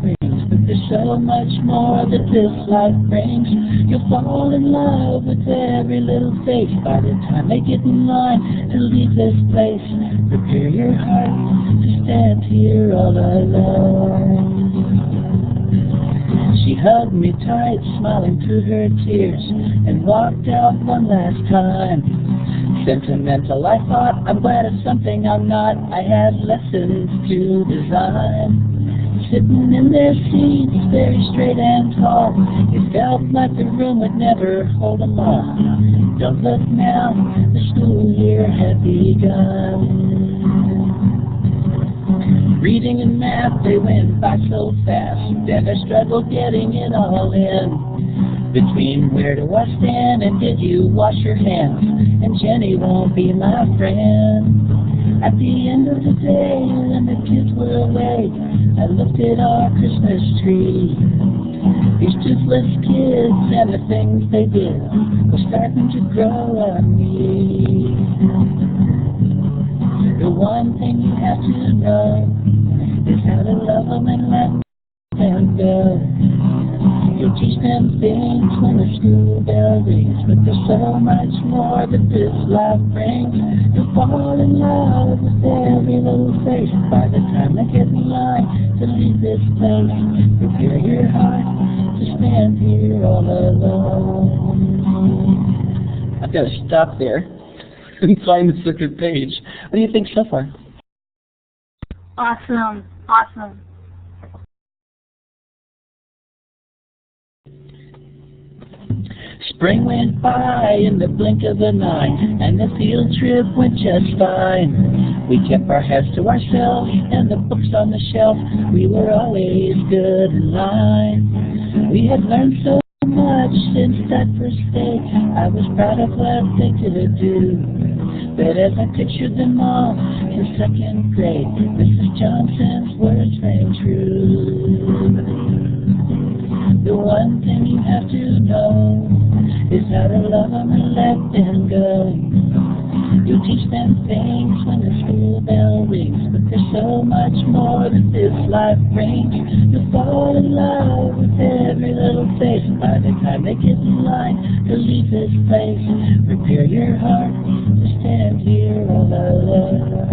rings, but there's so much more that this life brings. You'll fall in love with every little face by the time they get in line to leave this place. Prepare your heart to stand here all alone. She hugged me tight, smiling through her tears, and walked out one last time. Sentimental, I thought, I'm glad it's something I'm not. I had lessons to design. Sitting in their seats, very straight and tall, it felt like the room would never hold them all. Don't look now, the school year had begun. Reading and math, they went by so fast, and I struggled getting it all in. Between where do I stand and did you wash your hands, and Jenny won't be my friend. At the end of the day, when the kids were away, I looked at our Christmas tree. These toothless kids and the things they did were starting to grow on me. The one thing you have to know is how to love them and let them go. You'll teach them things when the school bell rings, but there's so much more that this life brings. You'll fall in love with every little face by the time they get in line to leave this place. Prepare your heart to stand here all alone. I've got to stop there and find the second page. What do you think so far? Awesome. Awesome. Spring went by in the blink of an eye, and the field trip went just fine. We kept our heads to ourselves and the books on the shelf. We were always good in line. We had learned so much since that first day. I was proud of what they could do. But as I pictured them all in second grade, Mrs. Johnson's words rang true. The one thing you have to know is how to love them and let them go. You teach them things when the school bell rings, but there's so much more that this life brings. You'll fall in love with every little face by the time they get in line to leave this place. Prepare your heart to stand here all alone.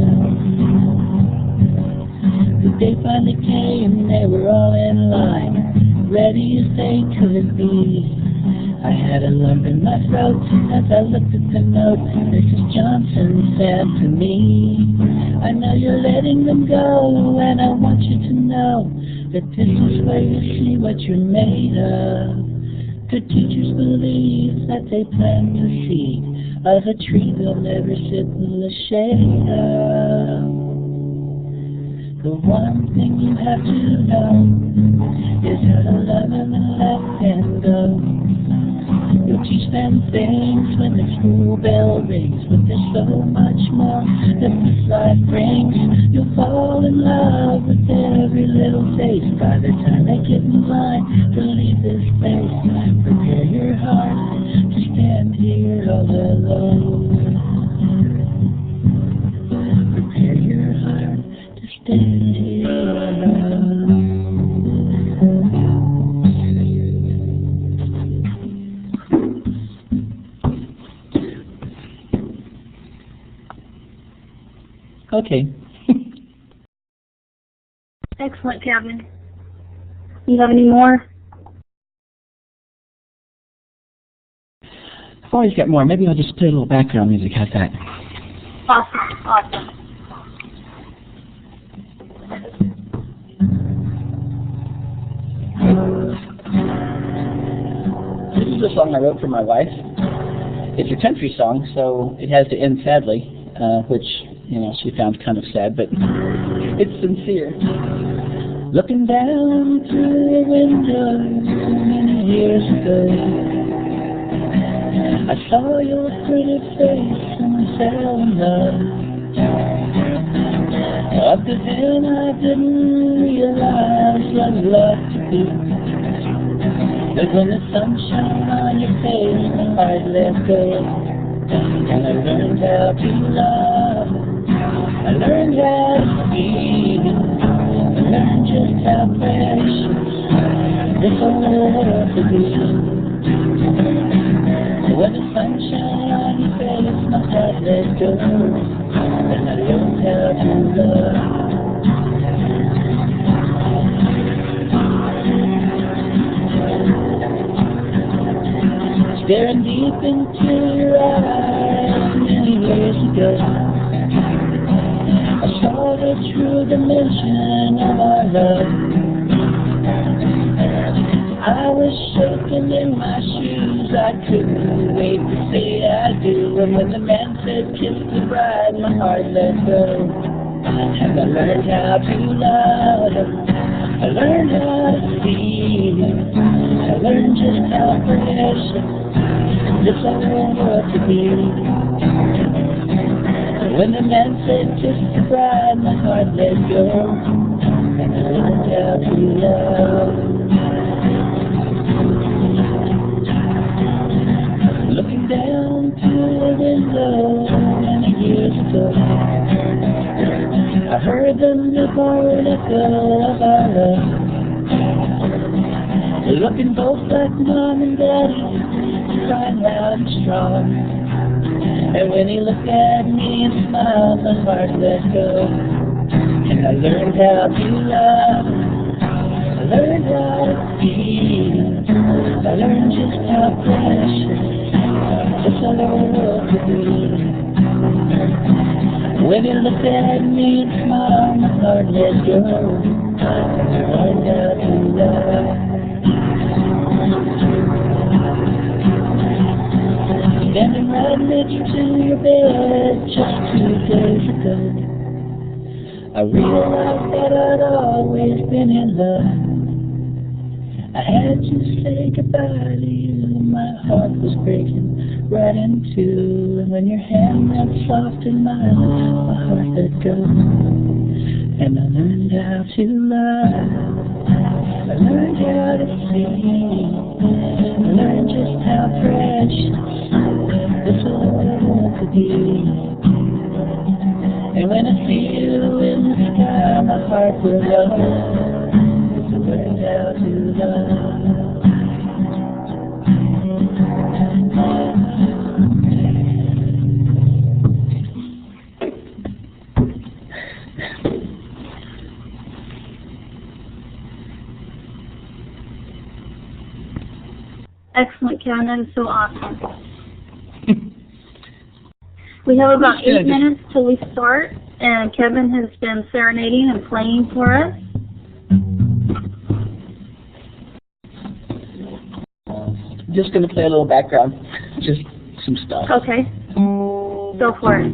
The day finally came, they were all in line, ready as they could be. I had a lump in my throat as I looked at the note Mrs. Johnson said to me. I know you're letting them go, and I want you to know that this is where you see what you're made of. Good teachers believe that they plant a seed of a tree they'll never sit in the shade of. The one thing you have to know is how to love them and let them go. You'll teach them things when the school bell rings, but there's so much more that this life brings. You'll fall in love with every little face by the time they get in line to leave this place. Prepare your heart to stand here all alone. Prepare your heart to stand here alone. Okay. Excellent, Kevin. You have any more? I've always got more. Maybe I'll just play a little background music. How's that? Awesome. Awesome. This is a song I wrote for my wife. It's a country song, so it has to end sadly, which, you know, she found kind of sad, but it's sincere. Looking down through the window many years ago, I saw your pretty face and I fell in love. Up to then I didn't realize what love to do. But when the sun shone on your face, my heart let go, and I learned how to love. I learned how to feel. learned just how precious this whole world could be. When the sun shines on your face, my heart lets go, and I learned how to love. Staring deep into your eyes many years ago, I saw the true dimension of our love. I was shaking in my shoes, I couldn't wait to say I do. And when the man said kiss the bride, my heart let go. And I learned how to love her, I learned how to see, I learned just how precious this whole world could be. When the man said kiss the bride, my heart let go, and I learned how to love. Looking down through the window many years ago, I heard the newborn echo of our love. Looking both like Mom and Daddy, crying loud and strong. And when he looked at me and smiled, my heart let go. And I learned how to love, I learned how to feel, I learned just how precious this whole world could be. When he looked at me and smiled, my heart let go. And I learned how to love. Standing right next to your bed just 2 days ago, I realized that I'd always been in love. I had to say goodbye to you, my heart was breaking right in two. And when your hand went soft in mine, my heart let go. And I learned how to love, I learned how to see, I learned just how precious this whole world could be. And when I see you in the sky, my heart will love. I learned how to love. Excellent, Kevin. That is so awesome. We have about 8 minutes till we start, and Kevin has been serenading and playing for us. Just going to play a little background, just some stuff. Okay. Go for it.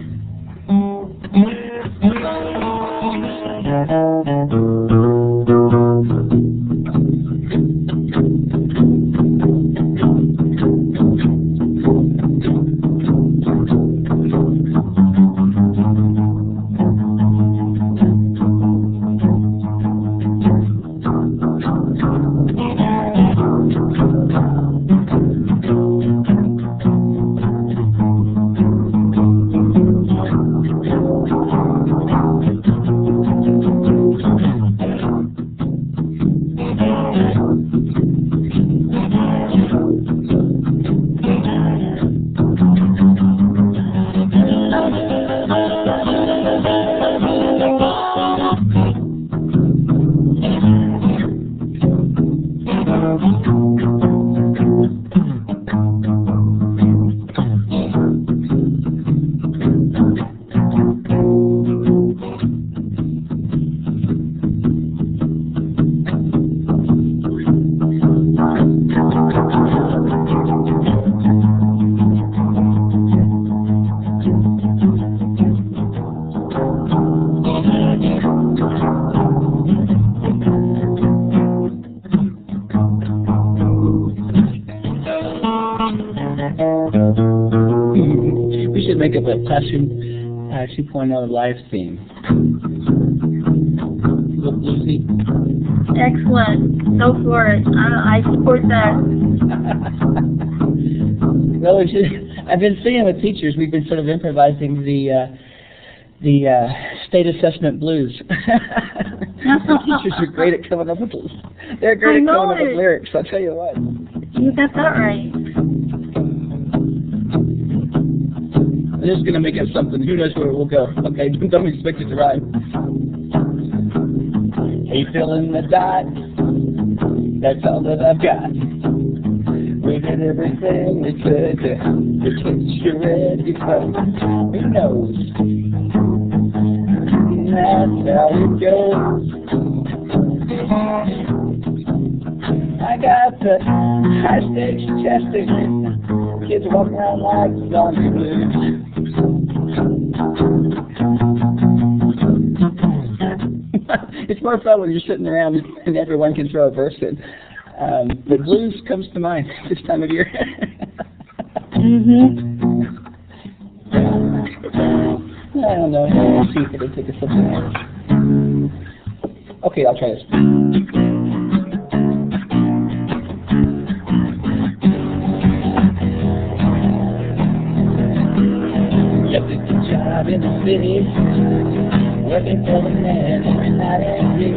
We should make up a Classroom 2.0 live theme. Look, Lucy. Excellent. Go for it. I support that. Well, I've been seeing with teachers, we've been sort of improvising the the state assessment blues. Teachers are great at coming up with they're great at coming up with lyrics, I'll tell you what. You got that right. I'm just going to make up something. Who knows where it will go. Okay, don't expect it to rhyme. Hey, fill in the dot. That's all that I've got. We did everything we could to get you ready for who knows. That's how it goes. I got the high stakes chested. Kids walk around like zombie blues. It's more fun when you're sitting around and everyone can throw a verse in. The blues comes to mind this time of year. I don't know. Let's see if it'll take us something else. Okay, I'll try this. Left a good job in the city, working for the man every night and day.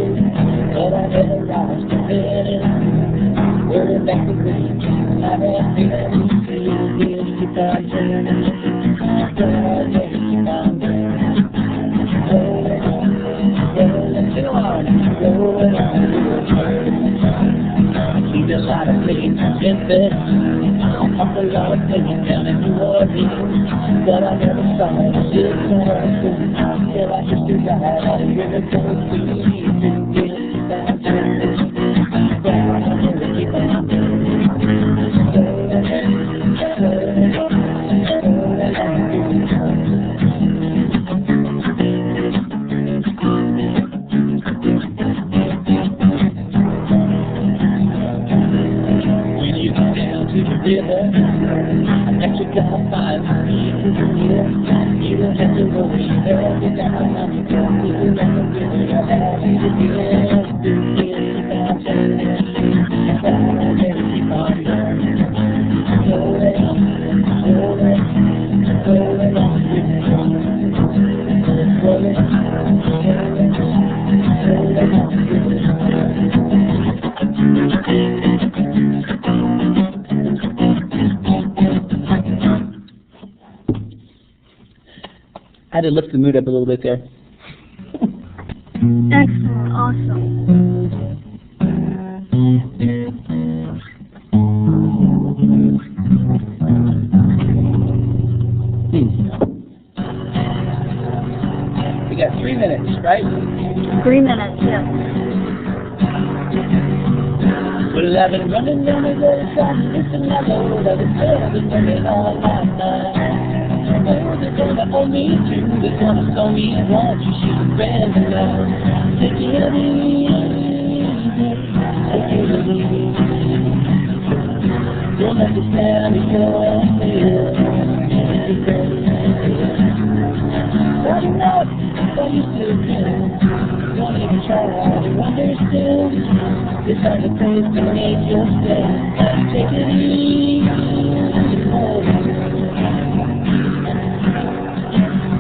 But I never rise to bed and worry back the week. I've been feeling years keep on turning. Keep on turning. Rolling on. I see a lot of things in this. I'm a lot of things down in New Orleans. But I never saw it. It's till I just do right out of here to go see. When you get down to the river, that you gotta find you don't have to worry, there'll be down on your gun. You don't have to worry, you're happy to be there. Do it, keep on turning. Keep on turning. Rolling on. I had to lift the mood up a little bit there. Excellent, awesome. We got 3 minutes, right? 3 minutes, yes. Well, I've been running down the road trying to miss another load of it. I've been running all my mind. They're gonna owe me too. They're gonna show me once you shoot a friend of mine. Take it easy. Take it easy. Don't understand me, you're here. Starting out, but you still can. Don't even try to understand. It's not the place to make you stay. Take it easy.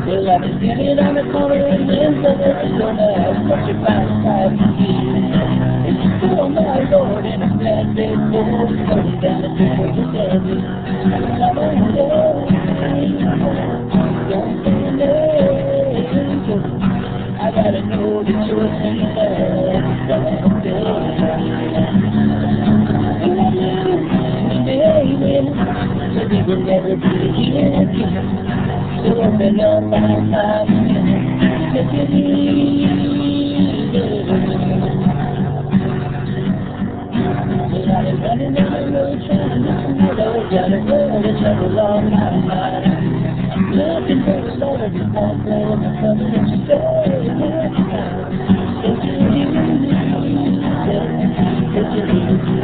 Well, I've been standing on the corner in Minnesota, Arizona, such a fine sight to see. Oh my Lord, and I'm glad they both going down the street for the desert. I'm on the road, don't say no. I gotta know that you're saying that. Baby, so we will never be here again. So open up my mind, take it easy. Well, I've been running down the road trying to get some hello down the road and trouble on my mind. I'm looking for the Lord of His heart, and I'm coming to stay. Take it easy, take it easy.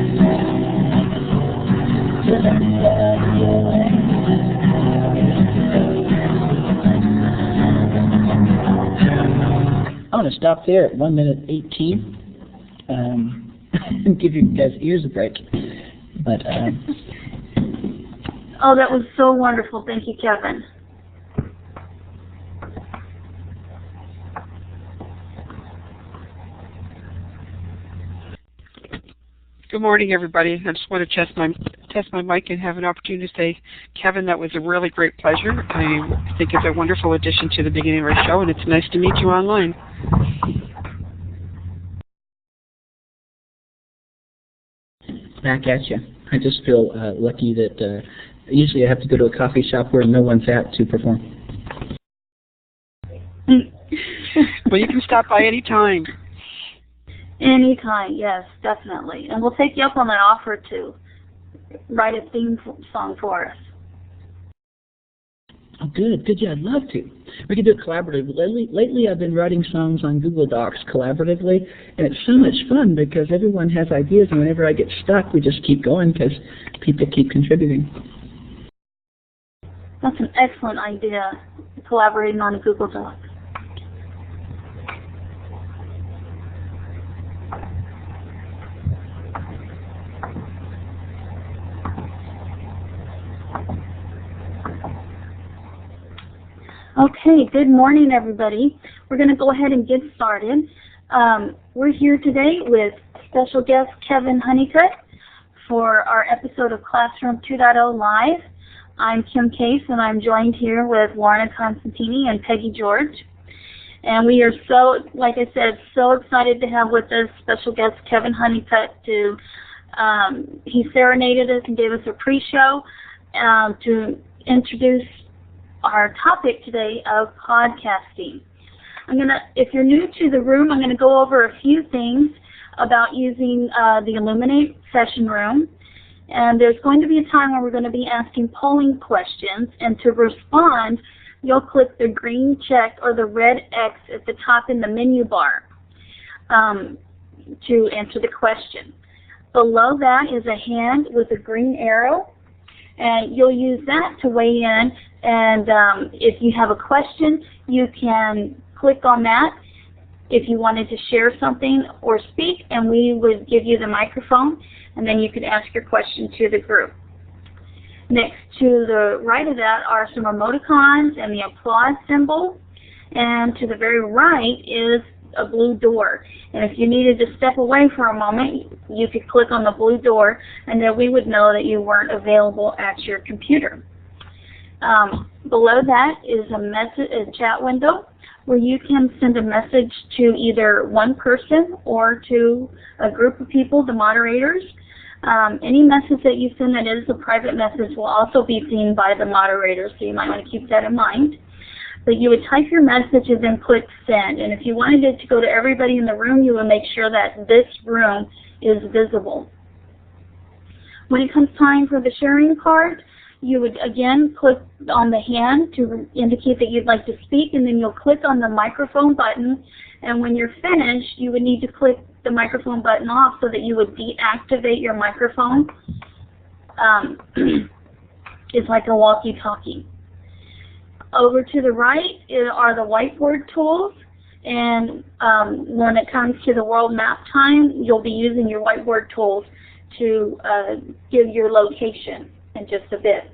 Just understand your I'm going to stop there at 1:18. Give you guys ears a break. But oh, that was so wonderful. Thank you, Kevin. Good morning, everybody. I just want to test my mic and have an opportunity to say, Kevin, that was a really great pleasure. I think it's a wonderful addition to the beginning of our show, and it's nice to meet you online. Back at you. I just feel lucky that usually I have to go to a coffee shop where no one's at to perform. Well, you can stop by any time. Anytime, yes, definitely. And we'll take you up on that offer to write a theme song for us. Oh, good. Yeah, I'd love to. We can do it collaboratively. Lately, I've been writing songs on Google Docs collaboratively, and it's so much fun because everyone has ideas, and whenever I get stuck, we just keep going because people keep contributing. That's an excellent idea, collaborating on a Google Doc. Okay, good morning, everybody. We're going to go ahead and get started. We're here today with special guest Kevin Honeycutt for our episode of Classroom 2.0 Live. I'm Kim Case, and I'm joined here with Lorna Constantini and Peggy George. And we are so, like I said, so excited to have with us special guest Kevin Honeycutt. He serenaded us and gave us a pre-show to introduce our topic today of podcasting. If you're new to the room, I'm going to go over a few things about using the Illuminate session room. And there's going to be a time where we're going to be asking polling questions, and to respond, you'll click the green check or the red X at the top in the menu bar to answer the question. Below that is a hand with a green arrow, and you'll use that to weigh in. And if you have a question, you can click on that if you wanted to share something or speak, and we would give you the microphone, and then you could ask your question to the group. Next to the right of that are some emoticons and the applause symbol, and to the very right is a blue door. And if you needed to step away for a moment, you could click on the blue door, and then we would know that you weren't available at your computer. Below that is a chat window where you can send a message to either one person or to a group of people, the moderators. Any message that you send that is a private message will also be seen by the moderators, so you might want to keep that in mind. But you would type your message and then click send. And if you wanted it to go to everybody in the room, you would make sure that this room is visible. When it comes time for the sharing card, you would again click on the hand to indicate that you'd like to speak, and then you'll click on the microphone button. And when you're finished, you would need to click the microphone button off so that you would deactivate your microphone. It's like a walkie-talkie. Over to the right are the whiteboard tools, and when it comes to the world map time, you'll be using your whiteboard tools to give your location in just a bit.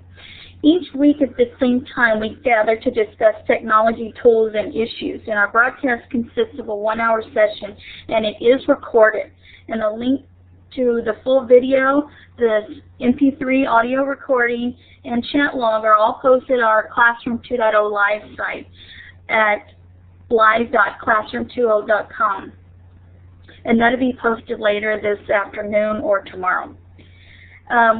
Each week at the same time, we gather to discuss technology tools and issues, and our broadcast consists of a 1-hour session, and it is recorded. And a link to the full video, the MP3 audio recording, and chat log are all posted on our Classroom 2.0 Live site at live.classroom20.com. And that'll be posted later this afternoon or tomorrow.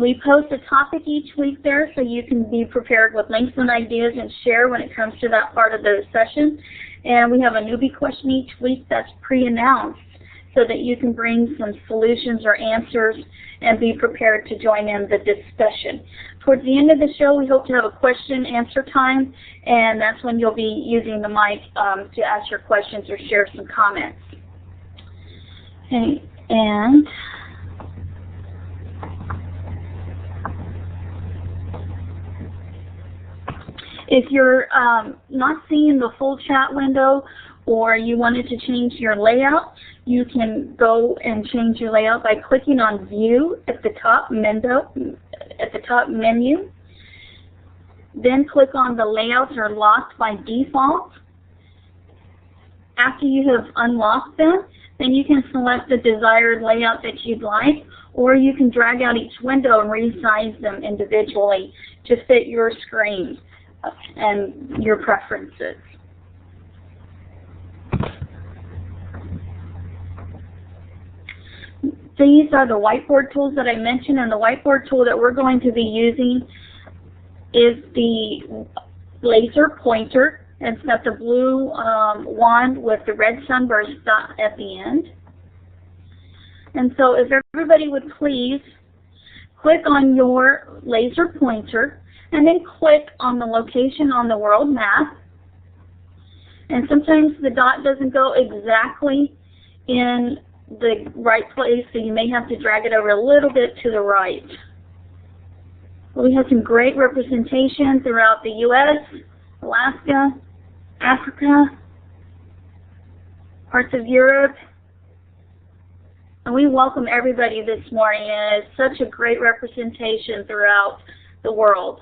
We post a topic each week there, so you can be prepared with links and ideas and share when it comes to that part of the session. And we have a newbie question each week that's pre-announced, so that you can bring some solutions or answers and be prepared to join in the discussion. Towards the end of the show, we hope to have a question-answer time, and that's when you'll be using the mic to ask your questions or share some comments. Okay, and if you're not seeing the full chat window, or you wanted to change your layout, you can go and change your layout by clicking on View at the top menu. Then click on the Layouts are locked by default. After you have unlocked them, then you can select the desired layout that you'd like, or you can drag out each window and resize them individually to fit your screen and your preferences. These are the whiteboard tools that I mentioned, and the whiteboard tool that we're going to be using is the laser pointer. It's got the blue wand with the red sunburst dot at the end. And so if everybody would please click on your laser pointer and then click on the location on the world map. And sometimes the dot doesn't go exactly in the right place, so you may have to drag it over a little bit to the right. We have some great representation throughout the U.S., Alaska, Africa, parts of Europe, and we welcome everybody this morning, and it's such a great representation throughout the world.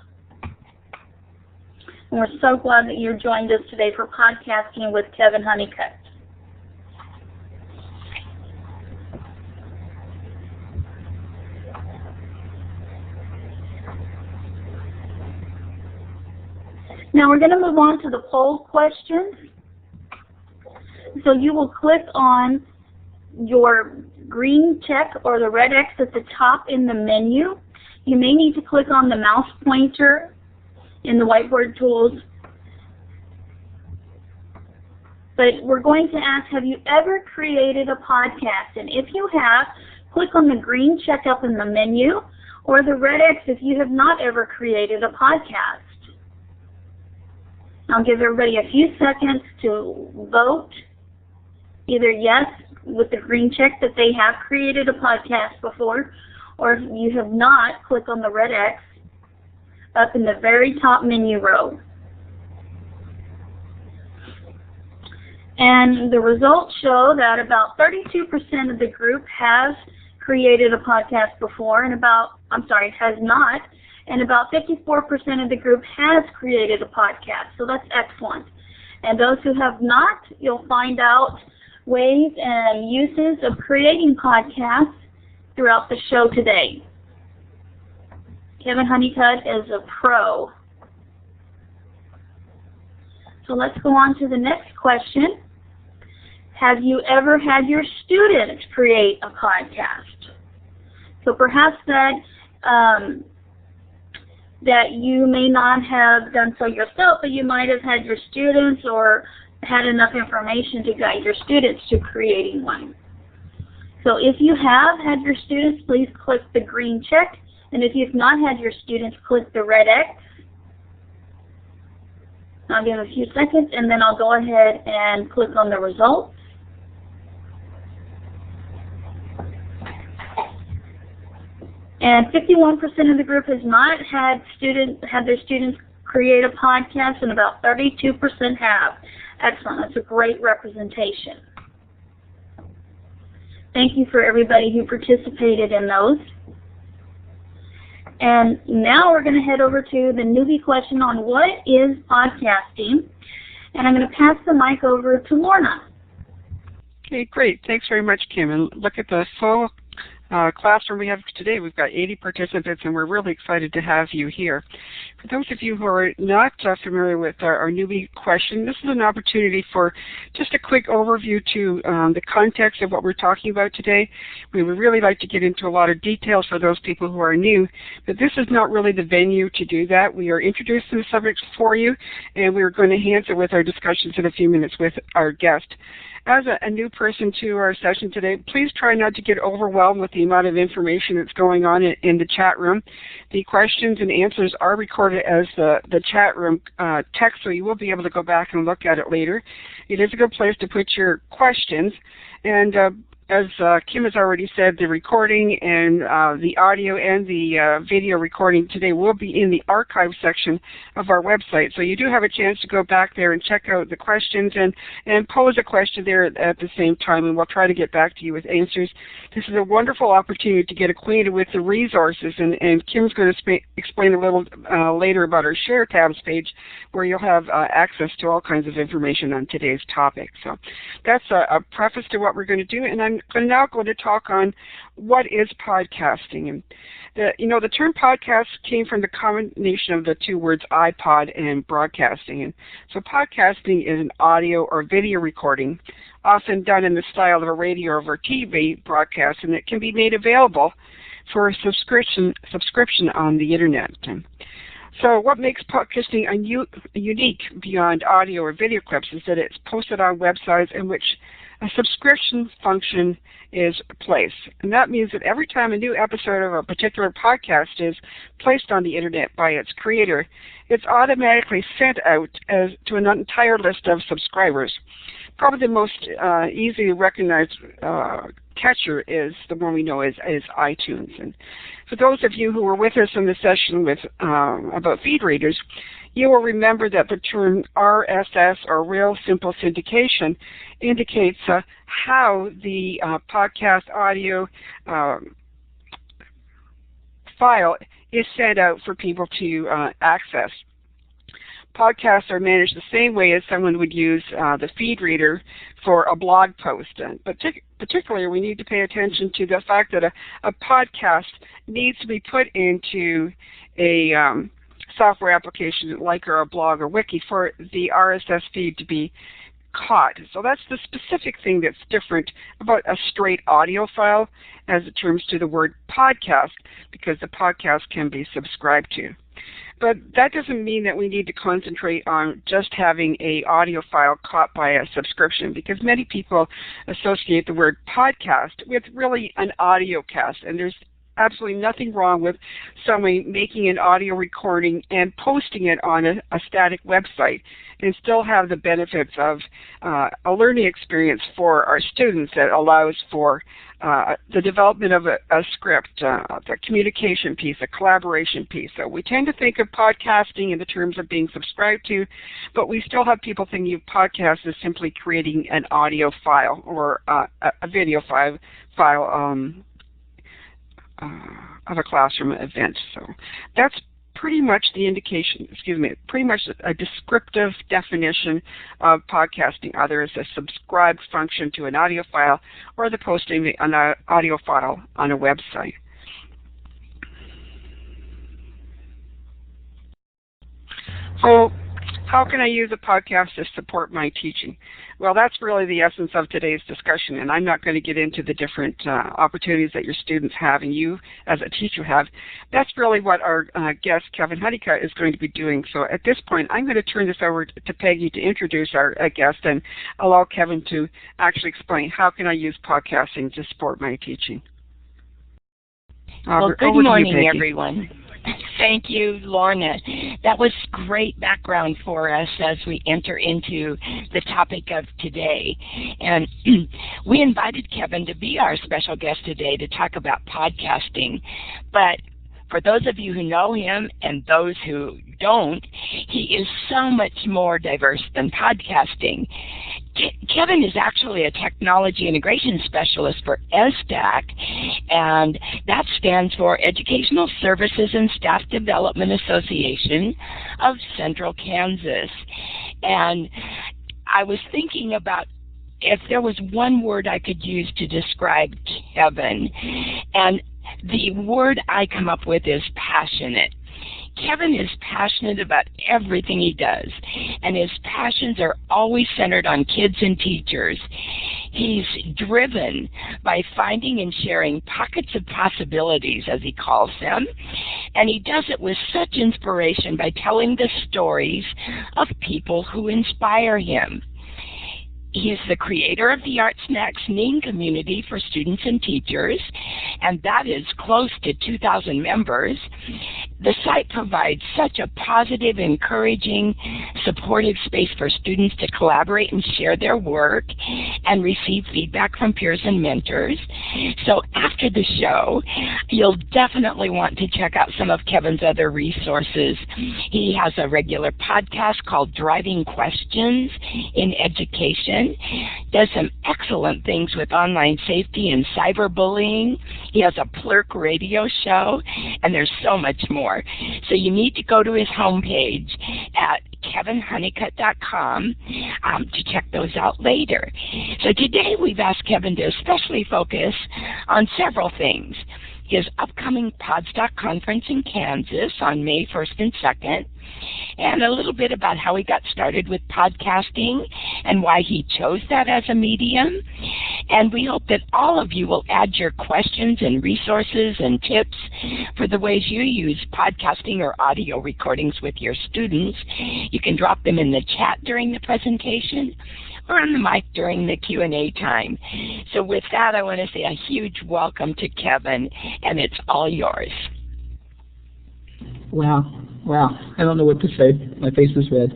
And we're so glad that you joined us today for podcasting with Kevin Honeycutt. Now we're going to move on to the poll questions. So you will click on your green check or the red X at the top in the menu. You may need to click on the mouse pointer in the whiteboard tools. But we're going to ask, have you ever created a podcast? And if you have, click on the green check up in the menu, or the red X if you have not ever created a podcast. I'll give everybody a few seconds to vote either yes with the green check that they have created a podcast before, or if you have not, click on the red X up in the very top menu row. And the results show that about 32% of the group has created a podcast before, and has not. And about 54% of the group has created a podcast, so that's excellent. And those who have not, you'll find out ways and uses of creating podcasts throughout the show today. Kevin Honeycutt is a pro. So let's go on to the next question. Have you ever had your students create a podcast? So perhaps that you may not have done so yourself, but you might have had your students or had enough information to guide your students to creating one. So if you have had your students, please click the green check, and if you've not had your students, click the red X. I'll give a few seconds, and then I'll go ahead and click on the results. And 51% of the group has not had their students create a podcast, and about 32% have. Excellent. That's a great representation. Thank you for everybody who participated in those. And now we're going to head over to the newbie question on what is podcasting. And I'm going to pass the mic over to Lorna. Okay, great. Thanks very much, Kim. And look at the full classroom we have today. We've got 80 participants, and we're really excited to have you here. For those of you who are not familiar with our newbie question, this is an opportunity for just a quick overview to the context of what we're talking about today. We would really like to get into a lot of details for those people who are new, but this is not really the venue to do that. We are introducing the subjects for you, and we're going to enhance it with our discussions in a few minutes with our guest. As a new person to our session today, please try not to get overwhelmed with the amount of information that's going on in the chat room. The questions and answers are recorded as the chat room text, so you will be able to go back and look at it later. It is a good place to put your questions, and as Kim has already said, the recording and the audio and the video recording today will be in the archive section of our website. So you do have a chance to go back there and check out the questions and pose a question there at the same time, and we'll try to get back to you with answers. This is a wonderful opportunity to get acquainted with the resources, and Kim's going to explain a little later about our Share tabs page, where you'll have access to all kinds of information on today's topic. So that's a preface to what we're going to do, and I'm now going to talk on what is podcasting. And the term podcast came from the combination of the two words iPod and broadcasting. And so podcasting is an audio or video recording, often done in the style of a radio or TV broadcast, and it can be made available for subscription on the internet. So what makes podcasting unique beyond audio or video clips is that it's posted on websites in which a subscription function is placed. And that means that every time a new episode of a particular podcast is placed on the internet by its creator, it's automatically sent out to an entire list of subscribers. Probably the most easily recognized catcher is the one we know is iTunes. And for those of you who were with us in the session with about feed readers, you will remember that the term RSS, or Real Simple Syndication, indicates how the podcast audio file is sent out for people to access. Podcasts are managed the same way as someone would use the feed reader for a blog post. But particularly, we need to pay attention to the fact that a podcast needs to be put into a software application like a blog or wiki for the RSS feed to be caught. So that's the specific thing that's different about a straight audio file as it turns to the word podcast, because the podcast can be subscribed to. But that doesn't mean that we need to concentrate on just having an audio file caught by a subscription, because many people associate the word podcast with really an audio cast, and there's absolutely nothing wrong with someone making an audio recording and posting it on a static website and still have the benefits of a learning experience for our students that allows for the development of a script, the communication piece, a collaboration piece. So we tend to think of podcasting in the terms of being subscribed to, but we still have people thinking of podcast as simply creating an audio file or a video file of a classroom event. So that's pretty much the indication, pretty much a descriptive definition of podcasting, either as a subscribed function to an audio file or the posting an audio file on a website. So how can I use a podcast to support my teaching? Well, that's really the essence of today's discussion, and I'm not going to get into the different opportunities that your students have and you as a teacher have. That's really what our guest, Kevin Honeycutt, is going to be doing. So at this point, I'm going to turn this over to Peggy to introduce our guest and allow Kevin to actually explain how can I use podcasting to support my teaching. Well, good morning, everyone. Thank you, Lorna. That was great background for us as we enter into the topic of today. And we invited Kevin to be our special guest today to talk about podcasting. But for those of you who know him and those who don't, he is so much more diverse than podcasting. Kevin is actually a technology integration specialist for ESSDAC, and that stands for Educational Services and Staff Development Association of Central Kansas. And I was thinking about if there was one word I could use to describe Kevin, and the word I come up with is passionate. Kevin is passionate about everything he does, and his passions are always centered on kids and teachers. He's driven by finding and sharing pockets of possibilities, as he calls them, and he does it with such inspiration by telling the stories of people who inspire him. He is the creator of the Arts Snacks Ning community for students and teachers, and that is close to 2,000 members. The site provides such a positive, encouraging, supportive space for students to collaborate and share their work and receive feedback from peers and mentors. So after the show, you'll definitely want to check out some of Kevin's other resources. He has a regular podcast called Driving Questions in Education, does some excellent things with online safety and cyberbullying. He has a PLRC radio show, and there's so much more. So you need to go to his homepage at kevinhoneycutt.com to check those out later. So today we've asked Kevin to especially focus on several things. His upcoming PodStock conference in Kansas on May 1st and 2nd, and a little bit about how he got started with podcasting and why he chose that as a medium. And we hope that all of you will add your questions and resources and tips for the ways you use podcasting or audio recordings with your students. You can drop them in the chat during the presentation or on the mic during the Q&A time. So with that, I want to say a huge welcome to Kevin, and it's all yours. Wow. I don't know what to say. My face is red.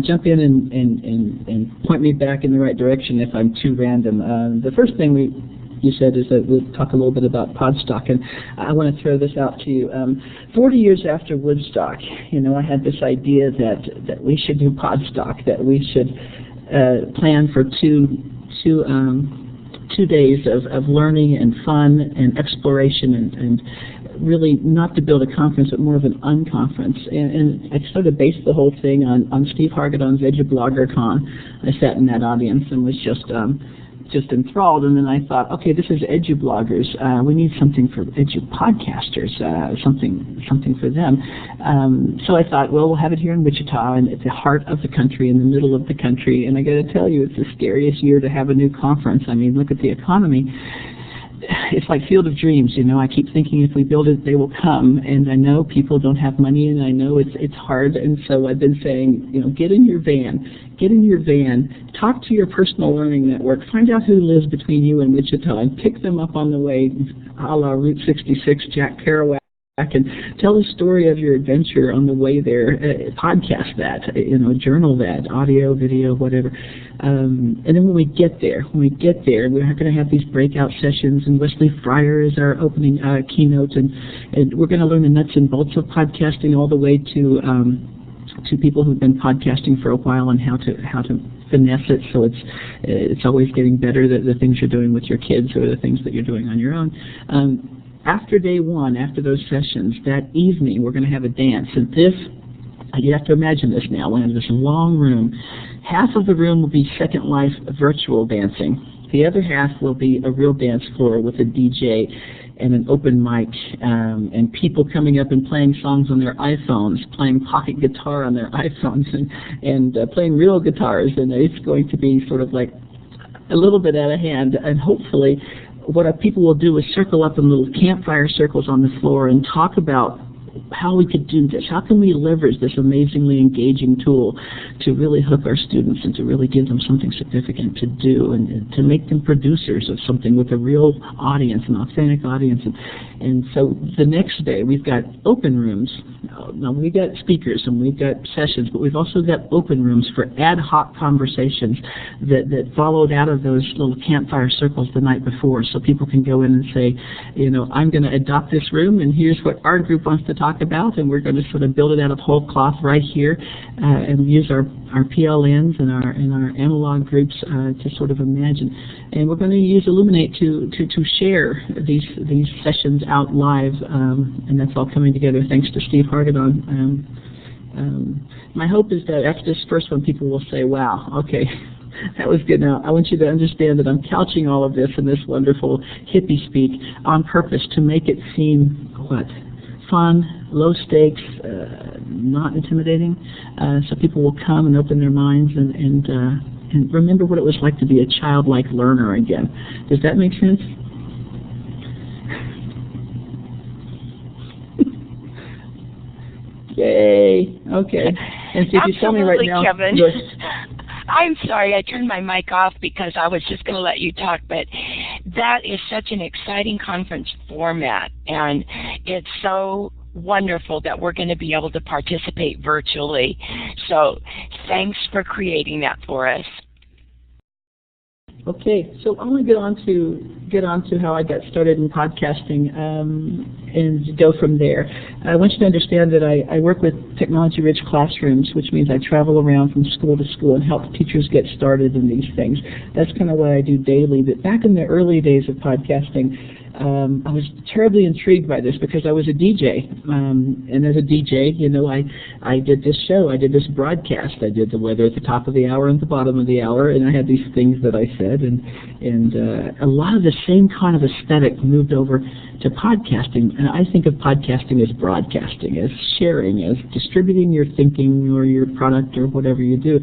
Jump in and point me back in the right direction if I'm too random. The first thing you said is that we'll talk a little bit about PodStock, and I want to throw this out to you. 40 years after Woodstock, I had this idea that we should do PodStock, that we should plan for two days of learning and fun and exploration and really not to build a conference but more of an unconference. And I sort of based the whole thing on Steve Hargadon's EduBloggerCon. I sat in that audience and was just enthralled, and then I thought, okay, this is EduBloggers. We need something for EduPodcasters, something for them. So I thought, well, we'll have it here in Wichita, and it's the heart of the country, in the middle of the country. And I got to tell you, it's the scariest year to have a new conference. I mean, look at the economy. It's like Field of Dreams, I keep thinking if we build it, they will come. And I know people don't have money, and I know it's hard. And so I've been saying, get in your van, talk to your personal learning network, find out who lives between you and Wichita, and pick them up on the way, a la Route 66, Jack Kerouac, and tell the story of your adventure on the way there. Podcast that, journal that, audio, video, whatever. And then when we get there, we're going to have these breakout sessions, and Wesley Fryer is our opening keynote, and we're going to learn the nuts and bolts of podcasting all the way to people who've been podcasting for a while and how to finesse it so it's always getting better, the things you're doing with your kids or the things that you're doing on your own. After day one, after those sessions, that evening we're going to have a dance. And you have to imagine this now. We're in this long room. Half of the room will be Second Life virtual dancing. The other half will be a real dance floor with a DJ and an open mic, and people coming up and playing songs on their iPhones, playing pocket guitar on their iPhones, and playing real guitars. And it's going to be sort of like a little bit out of hand, and hopefully what people will do is circle up in little campfire circles on the floor and talk about how we could do this. How can we leverage this amazingly engaging tool to really hook our students and to really give them something significant to do and to make them producers of something with a real audience, an authentic audience. And so the next day we've got open rooms. Now we've got speakers and we've got sessions, but we've also got open rooms for ad hoc conversations that followed out of those little campfire circles the night before, so people can go in and say, I'm going to adopt this room, and here's what our group wants to talk about, and we're going to sort of build it out of whole cloth right here, and use our PLNs and our analog groups to sort of imagine. And we're going to use Illuminate to share these sessions out live, and that's all coming together thanks to Steve Hargadon. My hope is that after this first one, people will say, wow, okay, that was good. Now, I want you to understand that I'm couching all of this in this wonderful hippie speak on purpose to make it seem, fun, low stakes, not intimidating, so people will come and open their minds and remember what it was like to be a childlike learner again. Does that make sense? Yay! Okay. And so if you tell me right now, Kevin. I'm sorry, I turned my mic off because I was just going to let you talk, but that is such an exciting conference format, and it's so wonderful that we're going to be able to participate virtually. So thanks for creating that for us. Okay, so I want to get on to how I got started in podcasting and go from there. I want you to understand that I work with technology-rich classrooms, which means I travel around from school to school and help teachers get started in these things. That's kind of what I do daily. But back in the early days of podcasting, I was terribly intrigued by this because I was a DJ, and as a DJ, you know, I did this show, I did this broadcast, I did the weather at the top of the hour and the bottom of the hour, and I had these things that I said, and a lot of the same kind of aesthetic moved over to podcasting, and I think of podcasting as broadcasting, as sharing, as distributing your thinking or your product or whatever you do.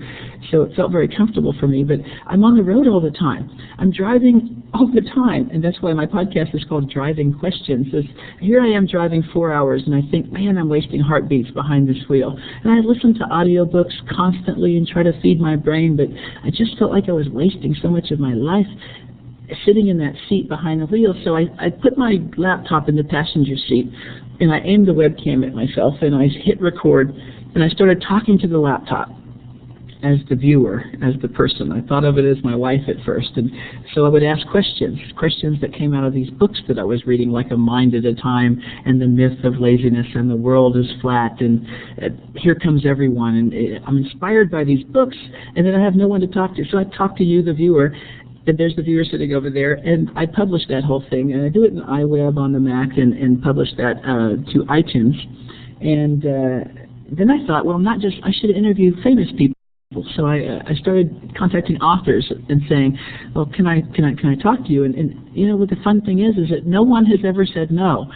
So it felt very comfortable for me, but I'm on the road all the time. I'm driving all the time, and that's why my podcast is called Driving Questions. Here I am driving 4 hours, and I think, man, I'm wasting heartbeats behind this wheel. And I listen to audiobooks constantly and try to feed my brain, but I just felt like I was wasting so much of my life sitting in that seat behind the wheel. So I put my laptop in the passenger seat, and I aimed the webcam at myself, and I hit record, and I started talking to the laptop as the viewer, as the person. I thought of it as my wife at first, and so I would ask questions that came out of these books that I was reading, like A Mind at a Time, and The Myth of Laziness, and The World is Flat, and Here Comes Everyone, and I'm inspired by these books, and then I have no one to talk to, so I talk to you, the viewer, and there's the viewer sitting over there, and I publish that whole thing, and I do it in iWeb on the Mac, and publish that to iTunes, and then I thought, well, I should interview famous people. So I started contacting authors and saying, well, can I talk to you? And you know what the fun thing is that no one has ever said no.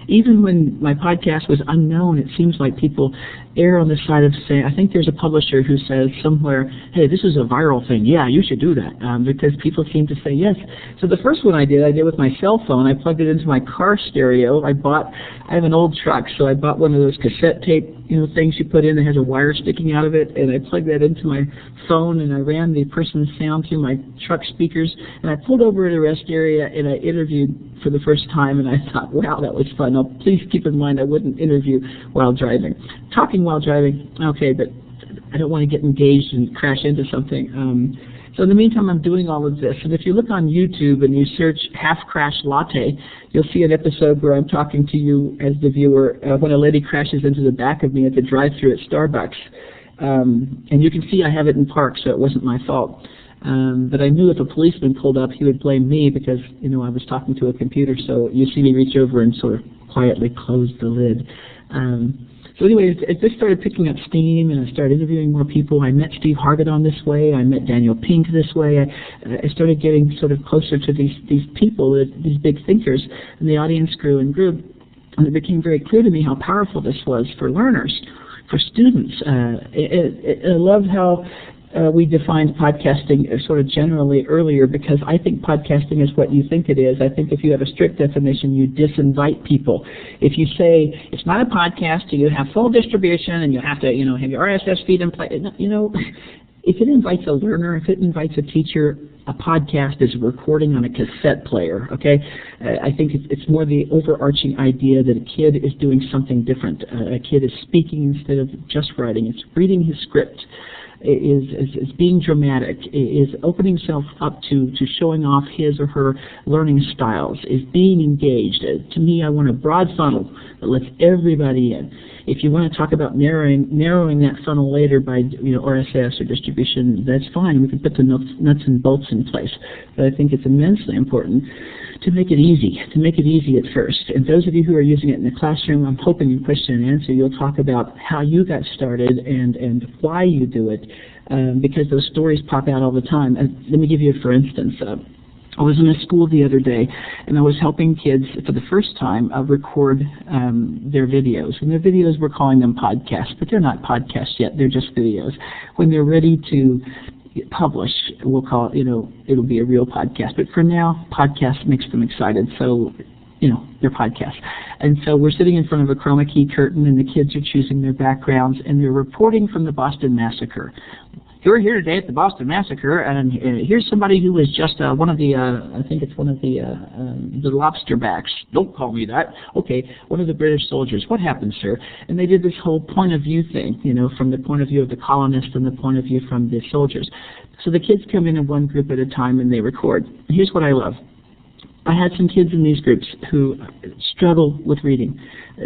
Even when my podcast was unknown, it seems like people err on the side of saying, I think there's a publisher who says somewhere, hey, this is a viral thing. Yeah, you should do that, because people seem to say yes. So the first one I did with my cell phone. I plugged it into my car stereo. I have an old truck, so I bought one of those cassette tape, things you put in that has a wire sticking out of it, and I plugged that into my phone, and I ran the person's sound through my truck speakers, and I pulled over at a rest area, and I interviewed for the first time, and I thought, wow, that was fun. Now, please keep in mind I wouldn't interview while driving. Talking while driving, okay, but I don't want to get engaged and crash into something. So in the meantime, I'm doing all of this. And if you look on YouTube and you search Half Crash Latte, you'll see an episode where I'm talking to you as the viewer when a lady crashes into the back of me at the drive-thru at Starbucks. And you can see I have it in park, so it wasn't my fault. But I knew if a policeman pulled up, he would blame me because, I was talking to a computer. So you see me reach over and sort of quietly close the lid. So anyway, it just started picking up steam, and I started interviewing more people. I met Steve Hargadon this way. I met Daniel Pink this way. I started getting sort of closer to these people, these big thinkers, and the audience grew and grew. And it became very clear to me how powerful this was for learners, for students. I loved how we defined podcasting sort of generally earlier, because I think podcasting is what you think it is. I think if you have a strict definition, you disinvite people. If you say it's not a podcast, you have full distribution and you have to, have your RSS feed in place, if it invites a learner, if it invites a teacher, a podcast is a recording on a cassette player, okay? I think it's more the overarching idea that a kid is doing something different. A kid is speaking instead of just writing. It's reading his script. Is being dramatic, is opening himself up to showing off his or her learning styles, is being engaged. To me, I want a broad funnel that lets everybody in. If you want to talk about narrowing that funnel later by RSS or distribution, that's fine. We can put the nuts and bolts in place. But I think it's immensely important to make it easy at first. And those of you who are using it in the classroom, I'm hoping in question and answer you'll talk about how you got started and why you do it, because those stories pop out all the time. Let me give you for instance. I was in a school the other day, and I was helping kids for the first time record their videos. And their videos, we're calling them podcasts, but they're not podcasts yet. They're just videos. When they're ready to publish, we'll call it, it'll be a real podcast. But for now, podcast makes them excited, so, they're podcasts. And so we're sitting in front of a chroma key curtain, and the kids are choosing their backgrounds, and they're reporting from the Boston Massacre. We're here today at the Boston Massacre, and here's somebody who was just one of the, I think it's one of the lobster backs. Don't call me that. Okay, one of the British soldiers. What happened, sir? And they did this whole point of view thing, you know, from the point of view of the colonists and the point of view from the soldiers. So the kids come in one group at a time and they record. Here's what I love. I had some kids in these groups who struggle with reading.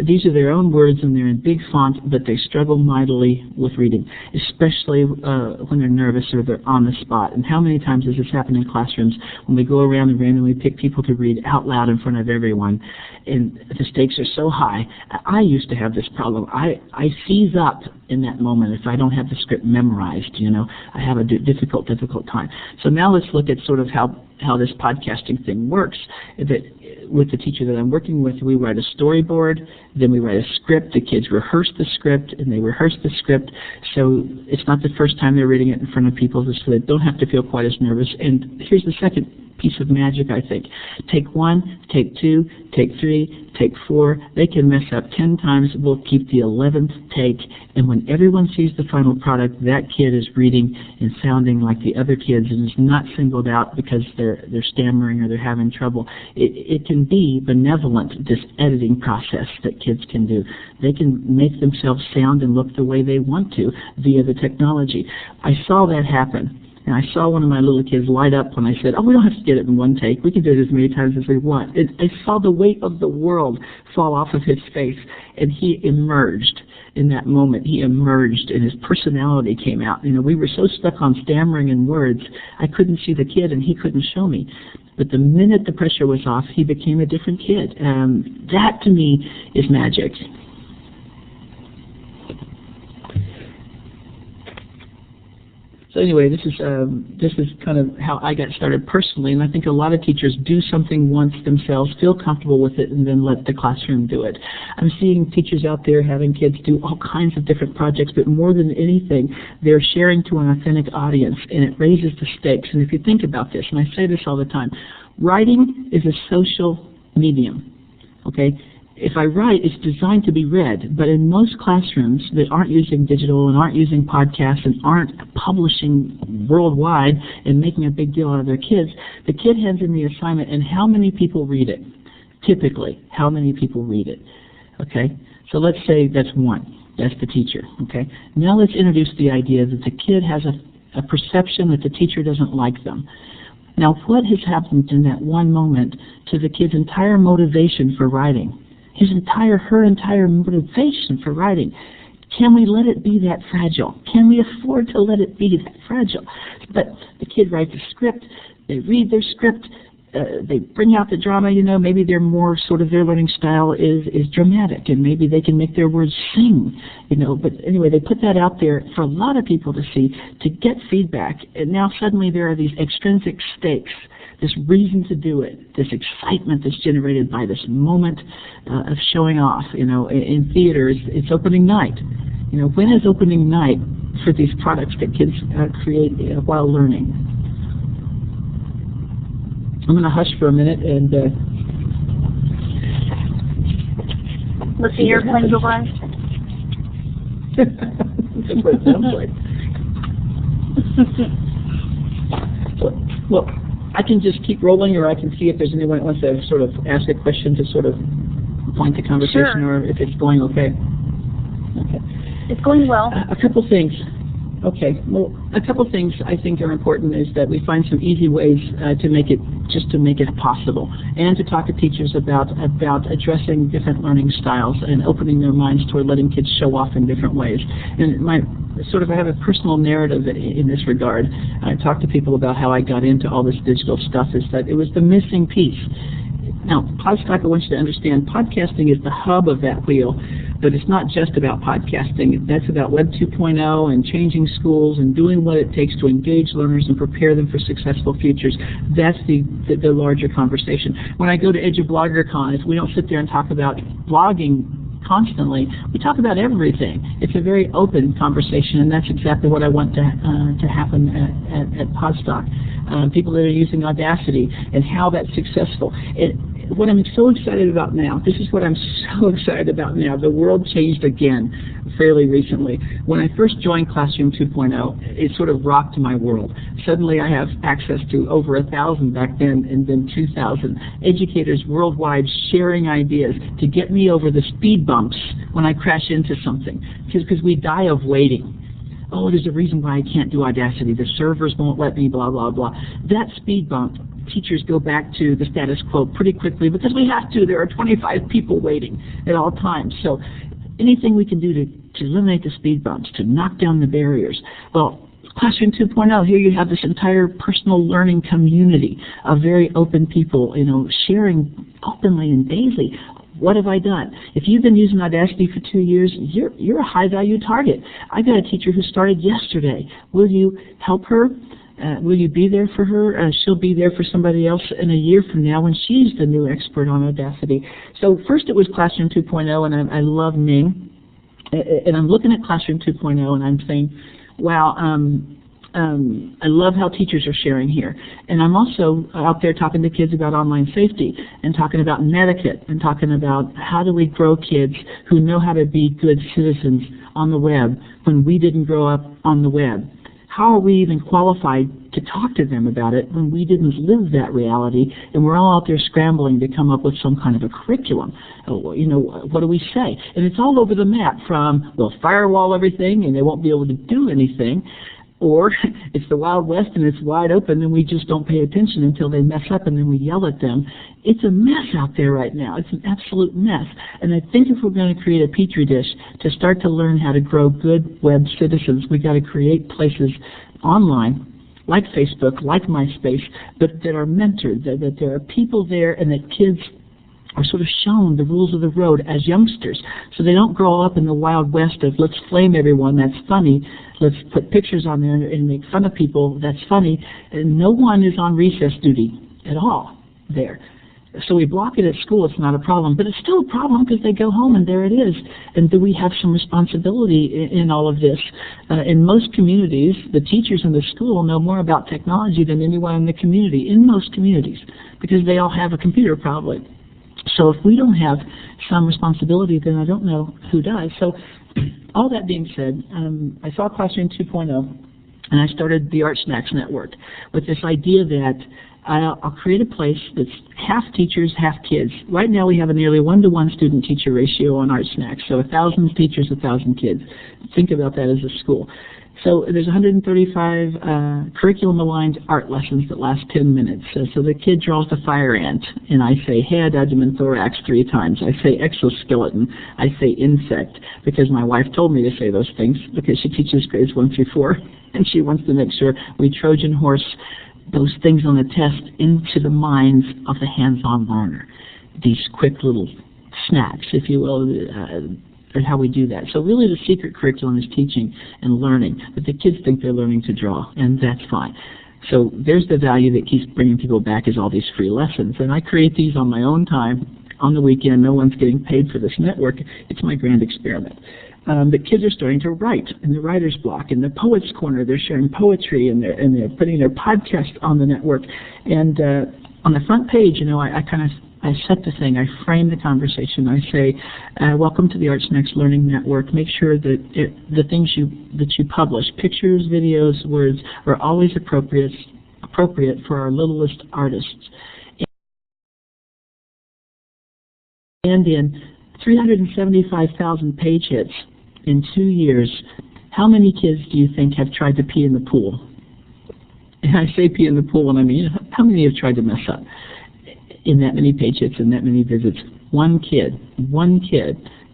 These are their own words and they're in big font, but they struggle mightily with reading, especially when they're nervous or they're on the spot. And how many times does this happen in classrooms when we go around and randomly pick people to read out loud in front of everyone, and the stakes are so high? I used to have this problem. I seize up in that moment if I don't have the script memorized, you know. I have a difficult time. So now let's look at sort of how this podcasting thing works. That with the teacher that I'm working with, we write a storyboard, then we write a script, the kids rehearse the script, and they rehearse the script, so it's not the first time they're reading it in front of people, so they don't have to feel quite as nervous. And here's the second piece of magic, I think. Take 1, take 2, take 3, take 4. They can mess up 10 times. We'll keep the 11th take, and when everyone sees the final product, that kid is reading and sounding like the other kids and is not singled out because they're stammering or they're having trouble. It can be benevolent, this editing process that kids can do. They can make themselves sound and look the way they want to via the technology. I saw that happen. And I saw one of my little kids light up when I said, oh, we don't have to get it in one take. We can do it as many times as we want. I saw the weight of the world fall off of his face, and he emerged in that moment. He emerged, and his personality came out. You know, we were so stuck on stammering and words, I couldn't see the kid, and he couldn't show me. But the minute the pressure was off, he became a different kid. That, to me, is magic. So anyway, this is kind of how I got started personally, and I think a lot of teachers do something once themselves, feel comfortable with it, and then let the classroom do it. I'm seeing teachers out there having kids do all kinds of different projects, but more than anything, they're sharing to an authentic audience, and it raises the stakes. And if you think about this, and I say this all the time, writing is a social medium, okay? If I write, it's designed to be read, but in most classrooms that aren't using digital and aren't using podcasts and aren't publishing worldwide and making a big deal out of their kids, the kid hands in the assignment, and how many people read it? Typically, how many people read it? Okay, so let's say that's 1. That's the teacher, okay? Now let's introduce the idea that the kid has a perception that the teacher doesn't like them. Now, what has happened in that one moment to the kid's entire motivation for writing? Her entire motivation for writing. Can we let it be that fragile? Can we afford to let it be that fragile? But the kid writes a script, they read their script, they bring out the drama, you know, maybe they're more sort of, their learning style is dramatic, and maybe they can make their words sing, you know, but anyway, they put that out there for a lot of people to see, to get feedback, and now suddenly there are these extrinsic stakes, this reason to do it, this excitement that's generated by this moment of showing off. You know, in theater, it's opening night. You know, when is opening night for these products that kids create while learning? I'm going to hush for a minute and let's see your plane go by. That's what it sounds like. Well, I can just keep rolling, or I can see if there's anyone that wants to sort of ask a question to sort of point the conversation, sure. Or if it's going okay. Okay. It's going well. A couple things. Okay. Well, a couple things I think are important is that we find some easy ways to make it possible, and to talk to teachers about addressing different learning styles and opening their minds toward letting kids show off in different ways. And I have a personal narrative in this regard. I talk to people about how I got into all this digital stuff, is that it was the missing piece. Now, PodStock, I want you to understand, podcasting is the hub of that wheel, but it's not just about podcasting. That's about Web 2.0 and changing schools and doing what it takes to engage learners and prepare them for successful futures. That's the larger conversation. When I go to EduBloggerCon, if we don't sit there and talk about blogging constantly, we talk about everything. It's a very open conversation, and that's exactly what I want to happen at PodStock. People that are using Audacity and how that's successful. what I'm so excited about now, this is what I'm so excited about now. The world changed again fairly recently. When I first joined Classroom 2.0, it sort of rocked my world. Suddenly I have access to over 1,000 back then, and then 2,000 educators worldwide sharing ideas to get me over the speed bumps when I crash into something. Because we die of waiting. Oh, there's a reason why I can't do Audacity. The servers won't let me, blah, blah, blah. That speed bump, teachers go back to the status quo pretty quickly because we have to. There are 25 people waiting at all times. So anything we can do to eliminate the speed bumps, to knock down the barriers. Well, Classroom 2.0, here you have this entire personal learning community of very open people, sharing openly and daily. What have I done? If you've been using Audacity for 2 years, you're a high-value target. I got a teacher who started yesterday. Will you help her? Will you be there for her? She'll be there for somebody else in a year from now when she's the new expert on Audacity. So first it was Classroom 2.0, and I love Ning. And I'm looking at Classroom 2.0, and I'm saying, wow, I love how teachers are sharing here. And I'm also out there talking to kids about online safety and talking about etiquette and talking about how do we grow kids who know how to be good citizens on the web when we didn't grow up on the web. How are we even qualified to talk to them about it when we didn't live that reality and we're all out there scrambling to come up with some kind of a curriculum? What do we say? And it's all over the map from, we'll firewall everything and they won't be able to do anything, or it's the Wild West and it's wide open and we just don't pay attention until they mess up and then we yell at them. It's a mess out there right now. It's an absolute mess. And I think if we're going to create a petri dish to start to learn how to grow good web citizens, we've got to create places online like Facebook, like MySpace, but that are mentored, that there are people there and that kids are sort of shown the rules of the road as youngsters, so they don't grow up in the Wild West of let's flame everyone, that's funny, let's put pictures on there and make fun of people, that's funny, and no one is on recess duty at all there. So we block it at school, it's not a problem, but it's still a problem because they go home and there it is. And do we have some responsibility in all of this? In most communities, the teachers in the school know more about technology than anyone in the community, in most communities, because they all have a computer probably. So if we don't have some responsibility, then I don't know who does. So all that being said, I saw Classroom 2.0, and I started the Art Snacks Network with this idea that I'll create a place that's half teachers, half kids. Right now we have a nearly 1-to-1 student-teacher ratio on Art Snacks, so 1,000 teachers, 1,000 kids. Think about that as a school. So there's 135 curriculum-aligned art lessons that last 10 minutes. So the kid draws the fire ant, and I say head, abdomen, thorax 3 times. I say exoskeleton. I say insect, because my wife told me to say those things, because she teaches grades 1 through 4, and she wants to make sure we Trojan horse those things on the test into the minds of the hands-on learner. These quick little snacks, if you will, are how we do that. So really the secret curriculum is teaching and learning, but the kids think they're learning to draw, and that's fine. So there's the value that keeps bringing people back, is all these free lessons. And I create these on my own time, on the weekend. No one's getting paid for this network. It's my grand experiment. The kids are starting to write in the writer's block. In the Poets Corner, they're sharing poetry, and they're putting their podcast on the network. And on the front page, I set the thing. I frame the conversation. I say, welcome to the Art Snacks Learning Network. Make sure that the things that you publish, pictures, videos, words, are always appropriate for our littlest artists. And in 375,000 page hits in 2 years, how many kids do you think have tried to pee in the pool? And I say pee in the pool, and I mean, how many have tried to mess up in that many page hits and that many visits? One kid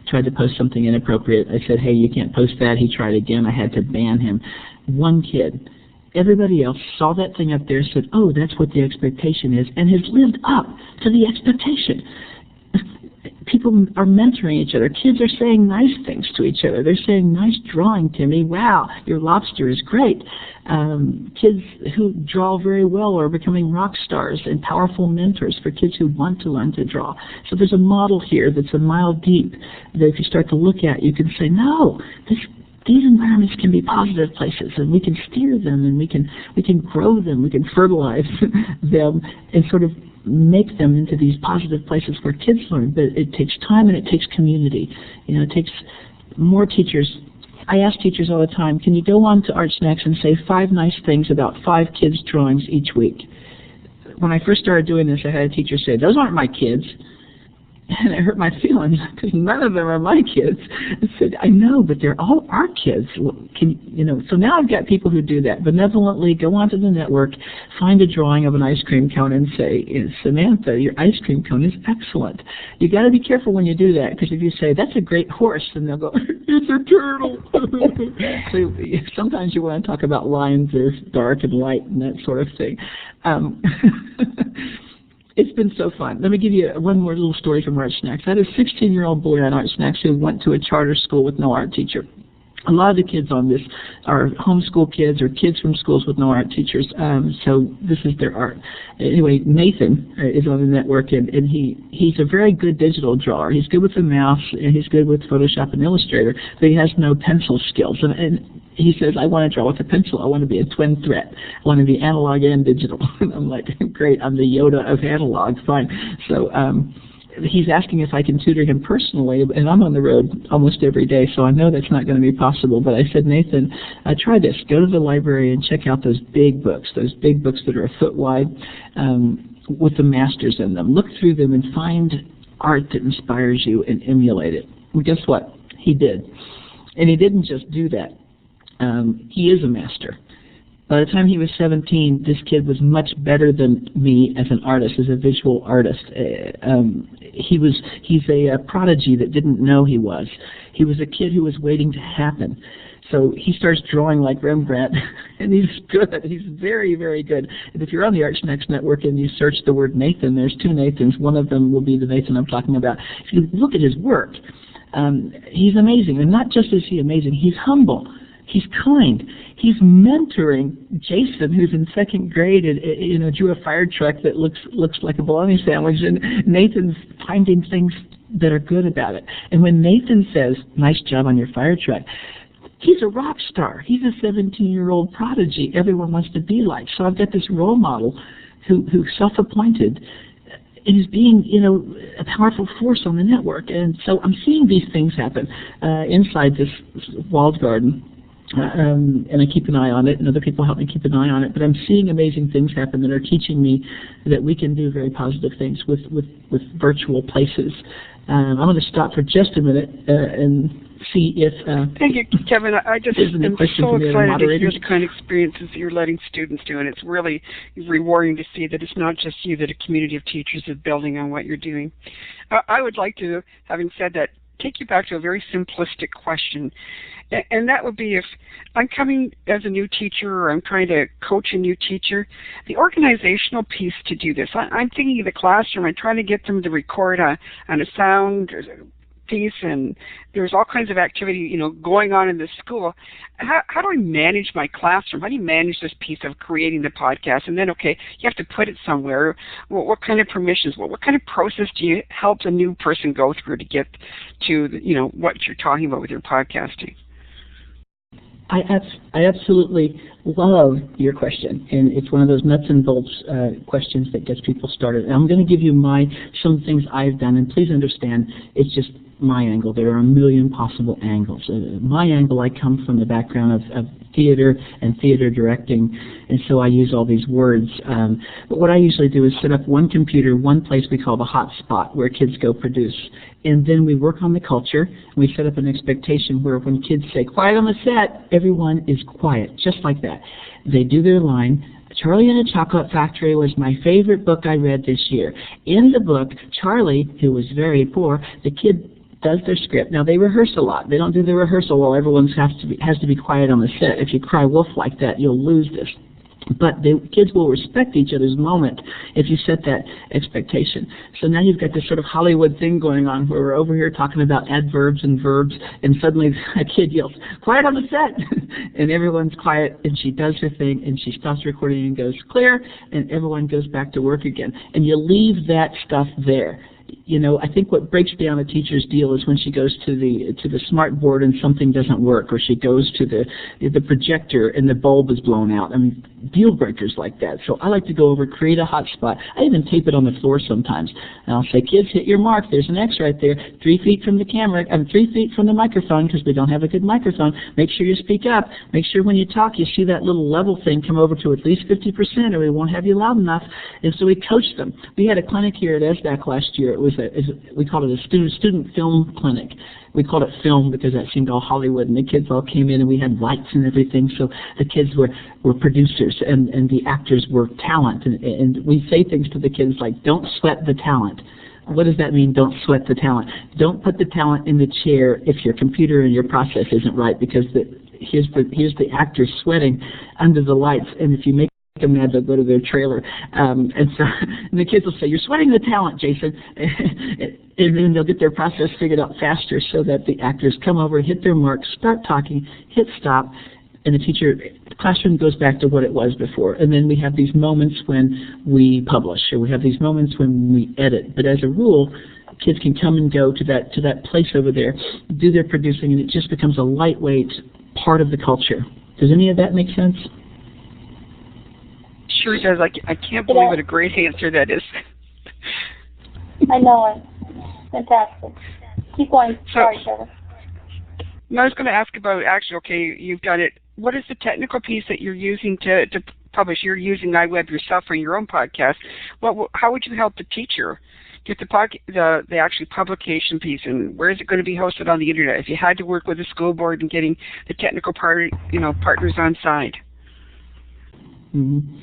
tried to post something inappropriate. I said, hey, you can't post that. He tried again. I had to ban him. One kid. Everybody else saw that thing up there, said, oh, that's what the expectation is, and has lived up to the expectation. People are mentoring each other. Kids are saying nice things to each other. They're saying, nice drawing, Timmy. Wow, your lobster is great. Kids who draw very well are becoming rock stars and powerful mentors for kids who want to learn to draw. So there's a model here that's a mile deep that if you start to look at, you can say, no, these environments can be positive places, and we can steer them, and we can grow them, we can fertilize them, and sort of make them into these positive places where kids learn. But it takes time and it takes community. You know, it takes more teachers. I ask teachers all the time, can you go on to Art Snacks and say 5 nice things about 5 kids' drawings each week? When I first started doing this, I had a teacher say, those aren't my kids. And it hurt my feelings because none of them are my kids. I said, I know, but they're all our kids. So now I've got people who do that. Benevolently go onto the network, find a drawing of an ice cream cone and say, Samantha, your ice cream cone is excellent. You got to be careful when you do that, because if you say, that's a great horse, then they'll go, it's a turtle. So sometimes you want to talk about lines as dark and light and that sort of thing. It's been so fun. Let me give you one more little story from Art Snacks. I had a 16-year-old boy on Art Snacks who went to a charter school with no art teacher. A lot of the kids on this are homeschool kids or kids from schools with no art teachers, so this is their art. Anyway, Nathan is on the network, and he's a very good digital drawer. He's good with the mouse, and he's good with Photoshop and Illustrator, but he has no pencil skills. And he says, I want to draw with a pencil. I want to be a twin threat. I want to be analog and digital. And I'm like, great, I'm the Yoda of analog, fine. So he's asking if I can tutor him personally, and I'm on the road almost every day, so I know that's not going to be possible. But I said, Nathan, try this. Go to the library and check out those big books that are a foot wide with the masters in them. Look through them and find art that inspires you and emulate it. And guess what? He did. And he didn't just do that. He is a master. By the time he was 17, this kid was much better than me as an artist, as a visual artist. He's a prodigy that didn't know he was. He was a kid who was waiting to happen. So he starts drawing like Rembrandt, and he's good. He's very, very good. And if you're on the Art Snacks Network and you search the word Nathan, there's 2 Nathans. One of them will be the Nathan I'm talking about. If you look at his work, he's amazing. And not just is he amazing, he's humble. He's kind. He's mentoring Jason, who's in 2nd grade, and drew a fire truck that looks like a bologna sandwich, and Nathan's finding things that are good about it. And when Nathan says, nice job on your fire truck, he's a rock star. He's a 17-year-old prodigy everyone wants to be like. So I've got this role model who's self-appointed and is being, a powerful force on the network. And so I'm seeing these things happen inside this walled garden. And I keep an eye on it, and other people help me keep an eye on it. But I'm seeing amazing things happen that are teaching me that we can do very positive things with virtual places. I'm going to stop for just a minute and see if... Thank you, Kevin. I just am so excited to hear the kind of experiences that you're letting students do, and it's really rewarding to see that it's not just you, that a community of teachers is building on what you're doing. I would like to, having said that, take you back to a very simplistic question. And that would be, if I'm coming as a new teacher or I'm trying to coach a new teacher, the organizational piece to do this. I'm thinking of the classroom. I'm trying to get them to record on a sound piece, and there's all kinds of activity, going on in the school. How do I manage my classroom? How do you manage this piece of creating the podcast? And then, okay, you have to put it somewhere. What kind of permissions? What kind of process do you help a new person go through to get to, what you're talking about with your podcasting? I absolutely love your question, and it's one of those nuts and bolts questions that gets people started. And I'm going to give you some things I've done, and please understand, it's just my angle. There are a million possible angles. My angle, I come from the background of theater and theater directing, and so I use all these words. But what I usually do is set up one computer, one place we call the hot spot, where kids go produce. And then we work on the culture. We set up an expectation where when kids say, quiet on the set, everyone is quiet, just like that. They do their line. Charlie and the Chocolate Factory was my favorite book I read this year. In the book, Charlie, who was very poor, the kid does their script. Now, they rehearse a lot. They don't do the rehearsal while everyone has to be quiet on the set. If you cry wolf like that, you'll lose this. But the kids will respect each other's moment if you set that expectation. So now you've got this sort of Hollywood thing going on where we're over here talking about adverbs and verbs, and suddenly a kid yells, quiet on the set! And everyone's quiet, and she does her thing, and she stops recording and goes, clear, and everyone goes back to work again. And you leave that stuff there. you know, I think what breaks down a teacher's deal is when she goes to the smart board and something doesn't work, or she goes to the projector and the bulb is blown out. I mean, deal breakers like that. So I like to go over, create a hot spot. I even tape it on the floor sometimes. And I'll say, kids, hit your mark. There's an X right there. 3 feet from the camera, 3 feet from the microphone, because we don't have a good microphone. Make sure you speak up. Make sure when you talk, you see that little level thing come over to at least 50%, or we won't have you loud enough. And so we coach them. We had a clinic here at ESDAC last year. It was we called it a student film clinic. We called it film because that seemed all Hollywood, and the kids all came in and we had lights and everything, so the kids were producers and the actors were talent, and we say things to the kids like, don't sweat the talent. What does that mean, don't sweat the talent? Don't put the talent in the chair if your computer and your process isn't right, because here's the actor sweating under the lights, and if you make them mad, they'll go to their trailer. And the kids will say, you're sweating the talent, Jason. And then they'll get their process figured out faster, so that the actors come over, hit their mark, start talking, hit stop, and the classroom goes back to what it was before. And then we have these moments when we publish, or we have these moments when we edit. But as a rule, kids can come and go to that place over there, do their producing, and it just becomes a lightweight part of the culture. Does any of that make sense? Sure does. I can't believe what a great answer that is. I know it. Fantastic. Keep going. Sorry, Trevor. I was going to ask about, actually, okay, you've done it. What is the technical piece that you're using to publish? You're using iWeb yourself for your own podcast. How would you help the teacher get the actual publication piece, and where is it going to be hosted on the internet? If you had to work with the school board and getting the technical partners on side. Mm-hmm.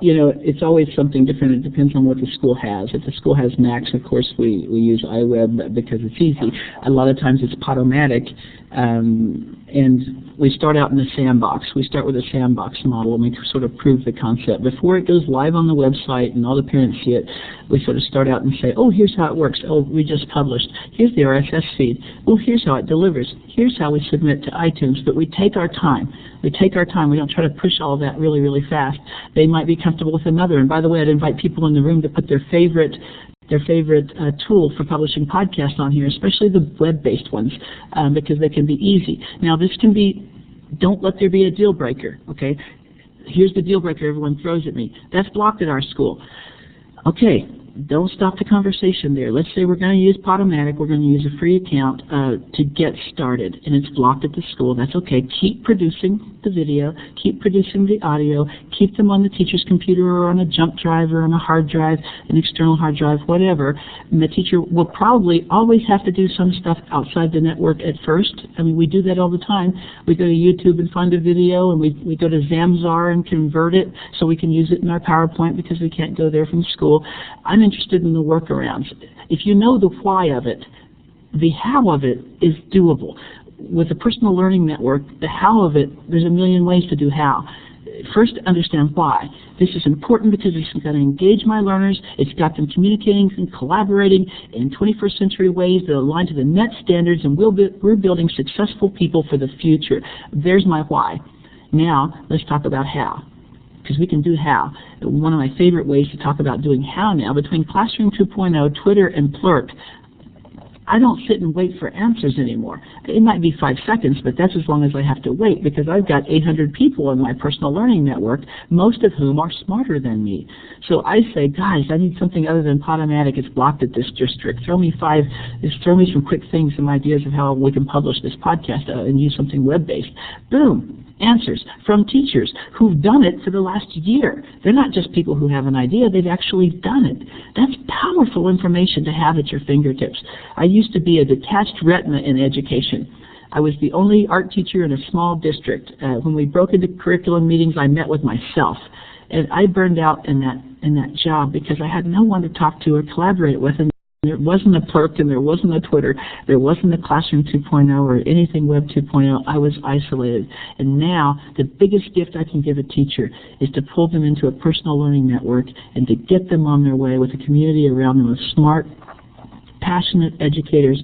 It's always something different. It depends on what the school has. If the school has Macs, of course, we use iWeb because it's easy. A lot of times it's Podomatic, and we start out in the sandbox. We start with a sandbox model, and we sort of prove the concept. Before it goes live on the website and all the parents see it, we sort of start out and say, oh, here's how it works. Oh, we just published. Here's the RSS feed. Oh, here's how it delivers. Here's how we submit to iTunes. But we take our time. We take our time. We don't try to push all of that really, really fast. They might be comfortable with another. And by the way, I'd invite people in the room to put their favorite tool for publishing podcasts on here, especially the web-based ones, because they can be easy. Now, this can be, don't let there be a deal breaker, okay? Here's the deal breaker everyone throws at me. That's blocked at our school. Okay, don't stop the conversation there. Let's say we're going to use Podomatic. We're going to use a free account to get started, and it's blocked at the school. That's okay. Keep producing the video. Keep producing the audio. Keep them on the teacher's computer or on a jump drive or on a hard drive, an external hard drive, whatever. And the teacher will probably always have to do some stuff outside the network at first. I mean, we do that all the time. We go to YouTube and find a video, and we go to Zamzar and convert it so we can use it in our PowerPoint because we can't go there from school. I'm interested in the workarounds. If you know the why of it, the how of it is doable. With a personal learning network, the how of it, there's a million ways to do how. First, understand why. This is important because it's going to engage my learners. It's got them communicating and collaborating in 21st century ways that align to the net standards, and we're building successful people for the future. There's my why. Now, let's talk about how, because we can do how. One of my favorite ways to talk about doing how now, between Classroom 2.0, Twitter, and Plurk, I don't sit and wait for answers anymore. It might be 5 seconds, but that's as long as I have to wait, because I've got 800 people in my personal learning network, most of whom are smarter than me. So I say, guys, I need something other than Podomatic. It's blocked at this district. Throw me some quick things, some ideas of how we can publish this podcast and use something web-based. Boom. Answers from teachers who've done it for the last year. They're not just people who have an idea, they've actually done it. That's powerful information to have at your fingertips. I used to be a detached retina in education. I was the only art teacher in a small district. When we broke into curriculum meetings, I met with myself. And I burned out in that job because I had no one to talk to or collaborate with. And there wasn't a Plurk, and there wasn't a Twitter, there wasn't a Classroom 2.0 or anything Web 2.0. I was isolated. And now, the biggest gift I can give a teacher is to pull them into a personal learning network and to get them on their way with a community around them of smart, passionate educators.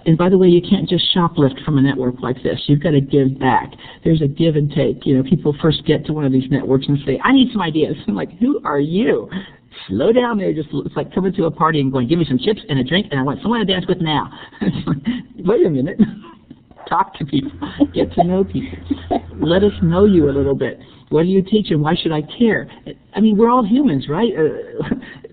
And by the way, you can't just shoplift from a network like this. You've got to give back. There's a give and take. You know, people first get to one of these networks and say, I need some ideas. I'm like, who are you? slow down there. It's like coming to a party and going, give me some chips and a drink, and I want someone to dance with now. It's like, wait a minute. Talk to people. Get to know people. Let us know you a little bit. What do you teach and why should I care? I mean, we're all humans, right?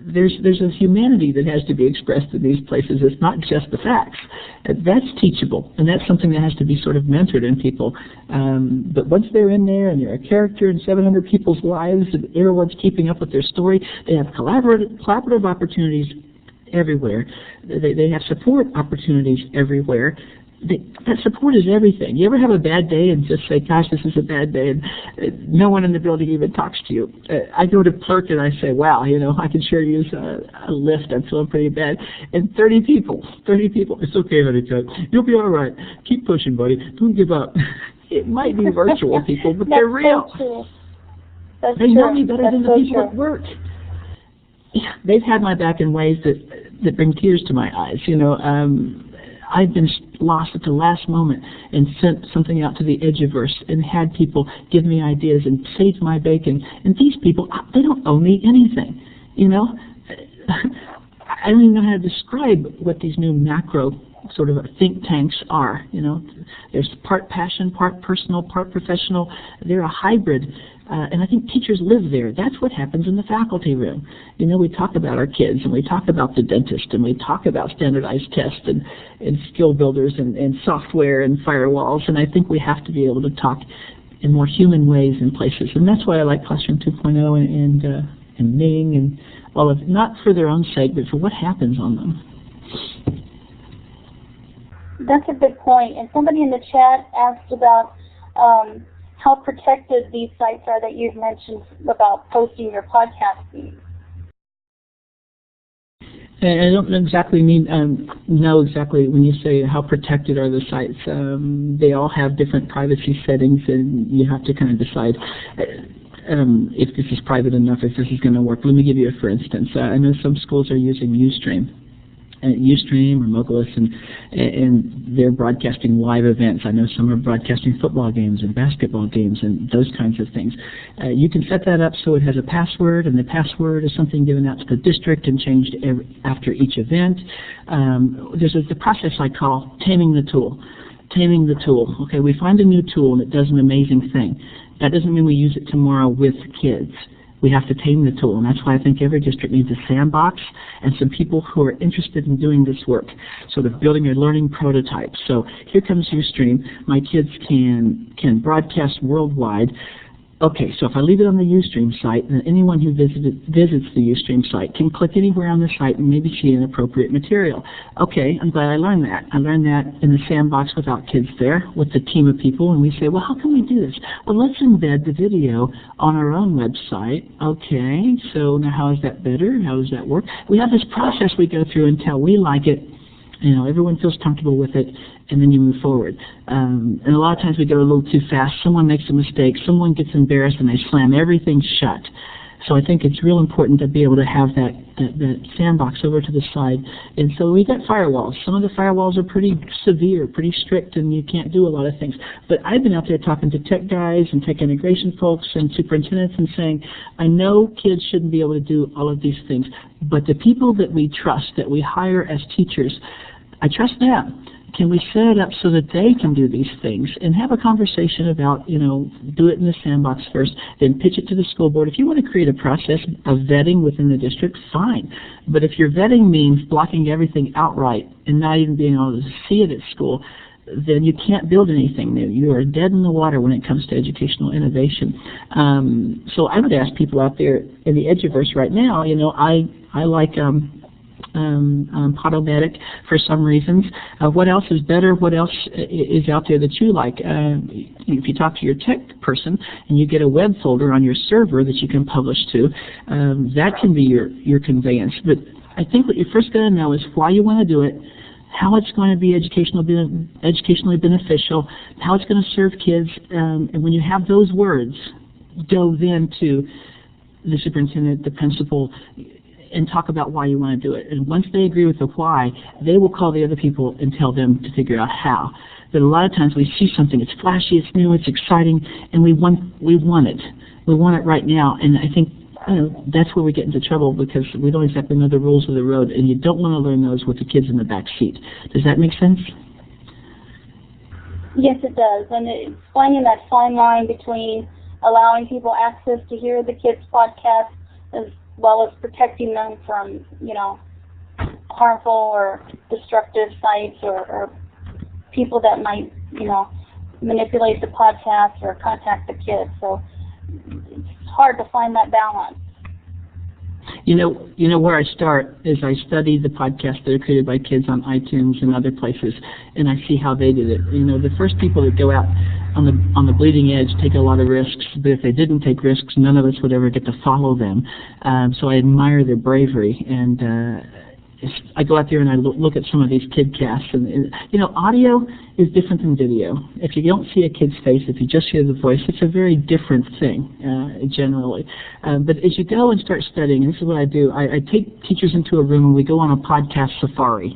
There's a humanity that has to be expressed in these places. It's not just the facts. That's teachable, and that's something that has to be sort of mentored in people. But once they're in there and they're a character in 700 people's lives and everyone's keeping up with their story, they have collaborative opportunities everywhere. They have support opportunities everywhere. That support is everything. You ever have a bad day and just say, gosh, this is a bad day, and no one in the building even talks to you? I go to clerk and I say, wow, I can sure use a lift. I'm feeling pretty bad. And 30 people, it's okay, Honeycutt. You'll be all right. Keep pushing, buddy. Don't give up. It might be virtual people, but they're real. So true. That's they true. know me better That's than the so people true. at work. They've had my back in ways that bring tears to my eyes. I've been lost at the last moment and sent something out to the Edgeverse and had people give me ideas and save my bacon. And these people, they don't owe me anything, I don't even know how to describe what these new macro sort of think tanks are. There's part passion, part personal, part professional. They're a hybrid. And I think teachers live there. That's what happens in the faculty room. We talk about our kids, and we talk about the dentist, and we talk about standardized tests and skill builders and software and firewalls. And I think we have to be able to talk in more human ways in places. And that's why I like Classroom 2.0 and Ning and all of it, not for their own sake, but for what happens on them. That's a good point. And somebody in the chat asked about how protected these sites are that you've mentioned about posting your podcast feeds. I don't exactly know exactly when you say how protected are the sites. They all have different privacy settings, and you have to kind of decide if this is private enough, if this is going to work. Let me give you a for instance. I know some schools are using Ustream or Mogulus, and they're broadcasting live events. I know some are broadcasting football games and basketball games and those kinds of things. You can set that up so it has a password, and the password is something given out to the district and changed after each event. There's the process I call taming the tool. Taming the tool. Okay, we find a new tool and it does an amazing thing. That doesn't mean we use it tomorrow with kids. We have to tame the tool, and that's why I think every district needs a sandbox and some people who are interested in doing this work, sort of building a learning prototype. So here comes Ustream. My kids can broadcast worldwide. Okay, so if I leave it on the Ustream site, then anyone who visits the Ustream site can click anywhere on the site and maybe see an appropriate material. Okay, I'm glad I learned that. I learned that in the sandbox without kids there, with a team of people, and we say, well, how can we do this? Well, let's embed the video on our own website. Okay, so now how is that better? How does that work? We have this process we go through until we like it. Everyone feels comfortable with it, and then you move forward. And a lot of times we go a little too fast. Someone makes a mistake. Someone gets embarrassed, and they slam everything shut. So I think it's real important to be able to have that sandbox over to the side. And so we got firewalls. Some of the firewalls are pretty severe, pretty strict, and you can't do a lot of things. But I've been out there talking to tech guys and tech integration folks and superintendents and saying, I know kids shouldn't be able to do all of these things, but the people that we trust, that we hire as teachers, I trust them. Can we set it up so that they can do these things and have a conversation about, do it in the sandbox first, then pitch it to the school board. If you want to create a process of vetting within the district, fine. But if your vetting means blocking everything outright and not even being able to see it at school, then you can't build anything new. You are dead in the water when it comes to educational innovation. So I would ask people out there in the Edgeverse right now, I like Podomatic for some reasons. What else is better? What else is out there that you like? If you talk to your tech person and you get a web folder on your server that you can publish to, that can be your conveyance. But I think what you're first going to know is why you want to do it, how it's going to be educationally beneficial, how it's going to serve kids, and when you have those words, go then to the superintendent, the principal, and talk about why you want to do it. And once they agree with the why, they will call the other people and tell them to figure out how. But a lot of times we see something, it's flashy, it's new, it's exciting, and we want it. We want it right now. And I think that's where we get into trouble because we don't exactly know the rules of the road, and you don't want to learn those with the kids in the back seat. Does that make sense? Yes, it does. And it's finding that fine line between allowing people access to hear the kids' podcast as well as protecting them from, harmful or destructive sites or people that might, manipulate the podcast or contact the kids. So it's hard to find that balance. You know where I start is I study the podcasts that are created by kids on iTunes and other places, and I see how they did it. The first people that go out on the bleeding edge take a lot of risks, but if they didn't take risks, none of us would ever get to follow them. So I admire their bravery, and I go out there and I look at some of these kid casts, and audio is different than video. If you don't see a kid's face, if you just hear the voice, it's a very different thing generally. But as you go and start studying, and this is what I do, I take teachers into a room and we go on a podcast safari.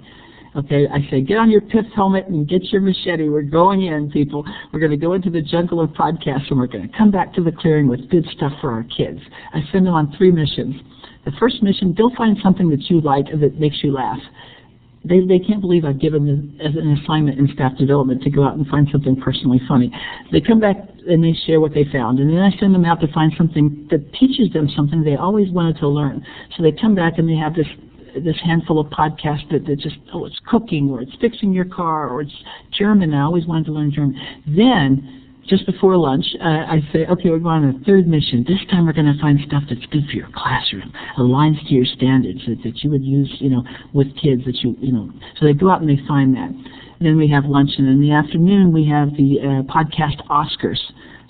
Okay, I say, get on your PIF helmet and get your machete. We're going in, people. We're going to go into the jungle of podcasts, and we're going to come back to the clearing with good stuff for our kids. I send them on 3 missions. The first mission, go find something that you like and that makes you laugh. They can't believe I've given them as an assignment in staff development to go out and find something personally funny. They come back and they share what they found, and then I send them out to find something that teaches them something they always wanted to learn. So they come back and they have this handful of podcasts that just, it's cooking, or it's fixing your car, or it's German. I always wanted to learn German. Then, just before lunch, I say, okay, we're going on a 3rd mission. This time we're going to find stuff that's good for your classroom, aligns to your standards, that you would use, with kids, that you. So they go out and they find that. And then we have lunch, and in the afternoon we have the podcast Oscars.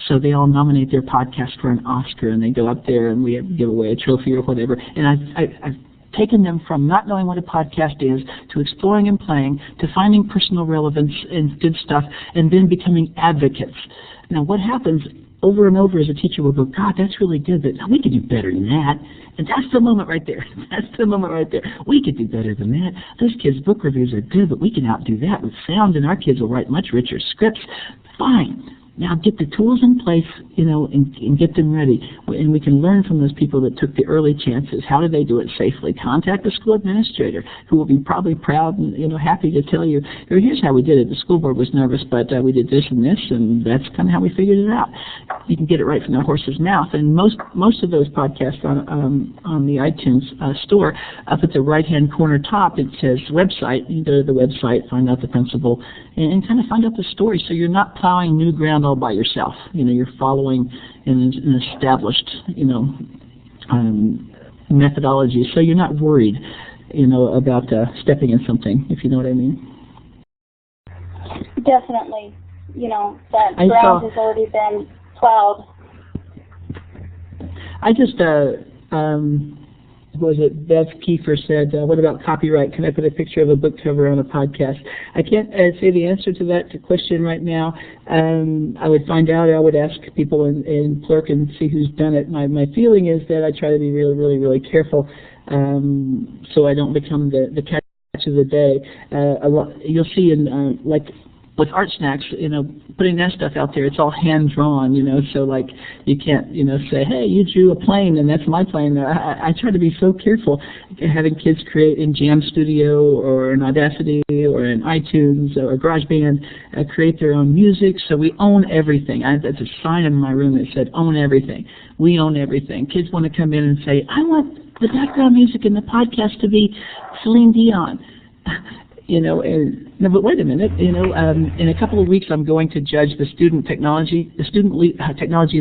So they all nominate their podcast for an Oscar, and they go up there and we give away a trophy or whatever. And I've taken them from not knowing what a podcast is to exploring and playing to finding personal relevance and good stuff and then becoming advocates. Now what happens over and over is a teacher will go, God, that's really good, but we could do better than that. And that's the moment right there. That's the moment right there. We could do better than that. Those kids' book reviews are good, but we can outdo that with sound, and our kids will write much richer scripts. Fine. Now get the tools in place, and get them ready. And we can learn from those people that took the early chances. How did they do it safely? Contact the school administrator, who will be probably proud and happy to tell you, here's how we did it. The school board was nervous, but we did this and this, and that's kind of how we figured it out. You can get it right from the horse's mouth. And most of those podcasts on the iTunes store, up at the right-hand corner top, it says website. You go to the website, find out the principal, and kind of find out the story. So you're not plowing new ground all by yourself. You're following an established, methodology. So you're not worried, about stepping in something, if you know what I mean. Definitely. That ground has already been plowed. I just, what was it, Bev Kiefer said, what about copyright? Can I put a picture of a book cover on a podcast? I can't say the answer to that question right now. I would find out. I would ask people in Plurk and see who's done it. My feeling is that I try to be really, really, really careful so I don't become the catch of the day. You'll see in, with Art Snacks, putting that stuff out there, it's all hand-drawn, so you can't, say, hey, you drew a plane and that's my plane. I try to be so careful having kids create in Jam Studio or in Audacity or in iTunes or GarageBand, create their own music, so we own everything. That's a sign in my room that said, own everything. We own everything. Kids want to come in and say, I want the background music in the podcast to be Celine Dion. No, but wait a minute. In a couple of weeks, I'm going to judge the Student Technology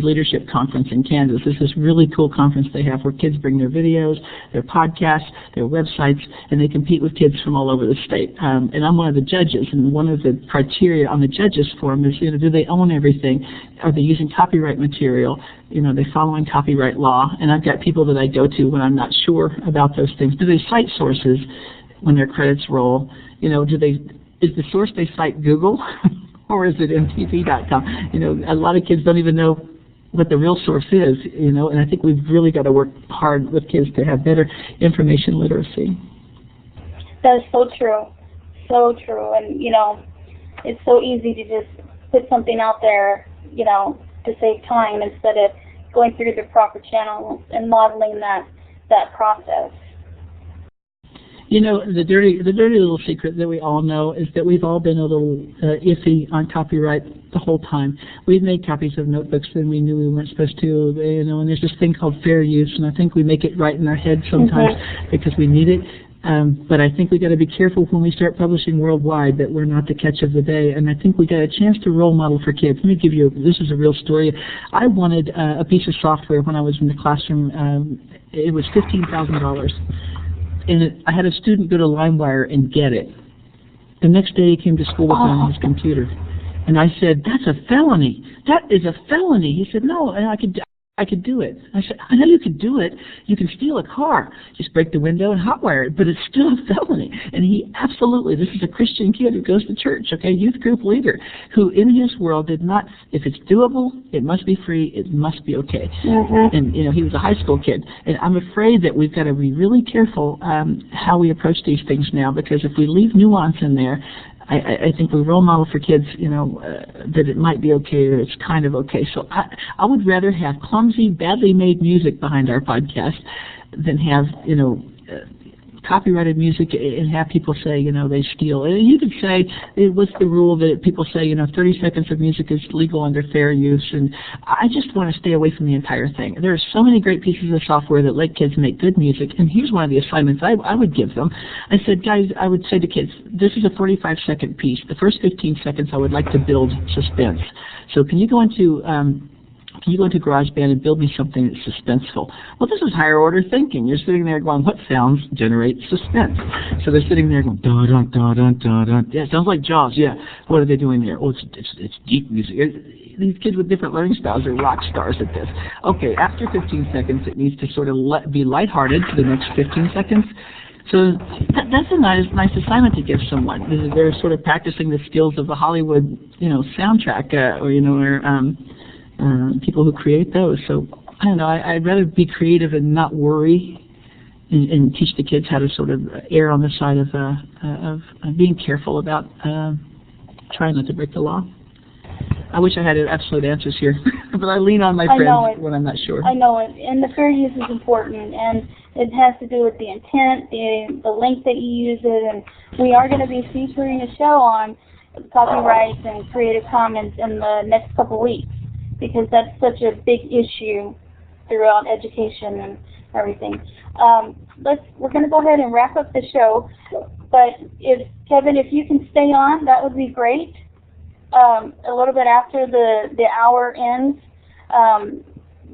Leadership Conference in Kansas. This is this really cool conference they have where kids bring their videos, their podcasts, their websites, and they compete with kids from all over the state. And I'm one of the judges, and one of the criteria on the judges forum is, do they own everything? Are they using copyright material? They following copyright law? And I've got people that I go to when I'm not sure about those things. Do they cite sources when their credits roll? Is the source they cite Google or is it mtv.com? A lot of kids don't even know what the real source is, and I think we've really got to work hard with kids to have better information literacy. That is so true. So true. And, it's so easy to just put something out there, to save time instead of going through the proper channels and modeling that process. You know, the dirty little secret that we all know is that we've all been a little iffy on copyright the whole time. We've made copies of notebooks and we knew we weren't supposed to, you know, and there's this thing called fair use, and I think we make it right in our head sometimes because we need it. But I think we got to be careful when we start publishing worldwide that we're not the catch of the day. And I think we got a chance to role model for kids. Let me give you, this is a real story. I wanted a piece of software when I was in the classroom. It was $15,000. And I had a student go to LimeWire and get it. The next day he came to school with it on his computer. And I said, that's a felony. That is a felony. He said, no, I could do it. I said, I know you could do it. You can steal a car. Just break the window and hotwire it, but it's still a felony. And he absolutely, this is a Christian kid who goes to church, okay, youth group leader, who in his world did not, if it's doable, it must be free, it must be okay. And, you know, he was a high school kid. And I'm afraid that we've got to be really careful how we approach these things now, because if we leave nuance in there, I think we role model for kids, you know, that it might be okay or it's kind of okay. So I would rather have clumsy, badly made music behind our podcast than have, you know, copyrighted music and have people say, you know, they steal. And you could say, what's the rule that people say, you know, 30 seconds of music is legal under fair use, and I just want to stay away from the entire thing. There are so many great pieces of software that let kids make good music, and here's one of the assignments I would give them. I said, guys, I would say to kids, this is a 45-second piece. The first 15 seconds I would like to build suspense. So can you go into GarageBand and build me something that's suspenseful? Well, this is higher order thinking. You're sitting there going, what sounds generate suspense? So they're sitting there going, dun dun dun dun dun dun. Yeah, it sounds like Jaws. Yeah. What are they doing there? Oh, it's deep music. These kids with different learning styles are rock stars at this. Okay, after 15 seconds, it needs to sort of be lighthearted for the next 15 seconds. So that's a nice assignment to give someone. They're sort of practicing the skills of the Hollywood, you know, soundtrack, people who create those. So I don't know. I'd rather be creative and not worry, and teach the kids how to sort of err on the side of being careful about trying not to break the law. I wish I had absolute answers here, but I lean on my friends when I'm not sure. I know it, and the fair use is important, and it has to do with the intent, the length that you use it, and we are going to be featuring a show on copyrights and Creative Commons in the next couple of weeks, because that's such a big issue throughout education and everything. We're going to go ahead and wrap up the show, but Kevin, if you can stay on, that would be great. A little bit after the hour ends,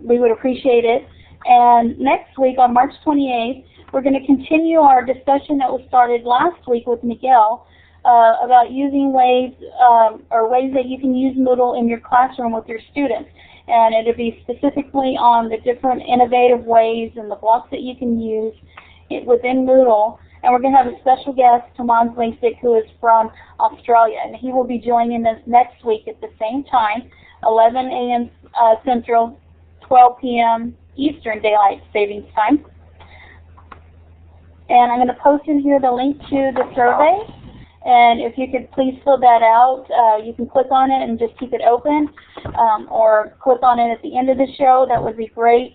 we would appreciate it. And next week, on March 28th, we're going to continue our discussion that was started last week with Miguel about using ways that you can use Moodle in your classroom with your students. And it'll be specifically on the different innovative ways and the blocks that you can use within Moodle. And we're going to have a special guest, Toman Zlingsik, who is from Australia. And he will be joining us next week at the same time, 11 a.m. Central, 12 p.m. Eastern Daylight Savings Time. And I'm going to post in here the link to the survey. And if you could please fill that out, you can click on it and just keep it open, or click on it at the end of the show. That would be great.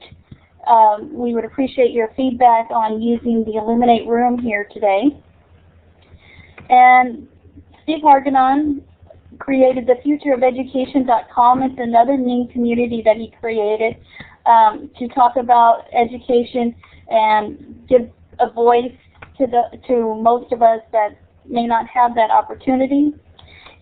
We would appreciate your feedback on using the Illuminate room here today. And Steve Harganon created the futureofeducation.com. It's another Ning community that he created to talk about education and give a voice to most of us that may not have that opportunity.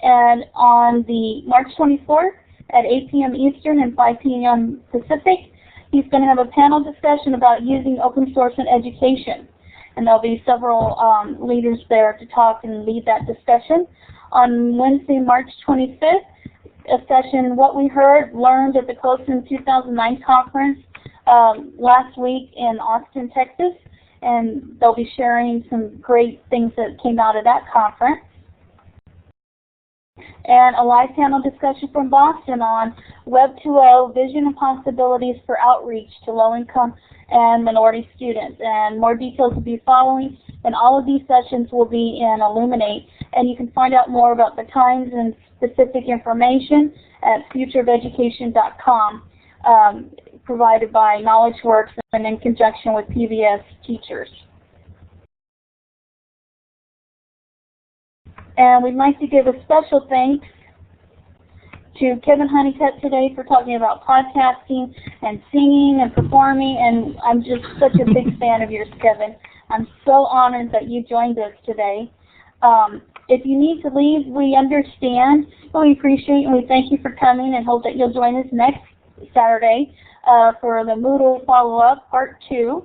And on the March 24th at 8 p.m. Eastern and 5 p.m. Pacific, he's going to have a panel discussion about using open source in education. And there'll be several leaders there to talk and lead that discussion. On Wednesday, March 25th, a session, What We Heard, Learned at the Closing 2009 conference last week in Austin, Texas. And they'll be sharing some great things that came out of that conference. And a live panel discussion from Boston on Web 2.0, Vision and Possibilities for Outreach to Low-Income and Minority Students. And more details will be following, and all of these sessions will be in Illuminate. And you can find out more about the times and specific information at futureofeducation.com. provided by KnowledgeWorks and in conjunction with PBS teachers. And we'd like to give a special thanks to Kevin Honeycutt today for talking about podcasting and singing and performing, and I'm just such a big fan of yours, Kevin. I'm so honored that you joined us today. If you need to leave, we understand, but we appreciate and we thank you for coming and hope that you'll join us next Saturday for the Moodle follow-up, part 2.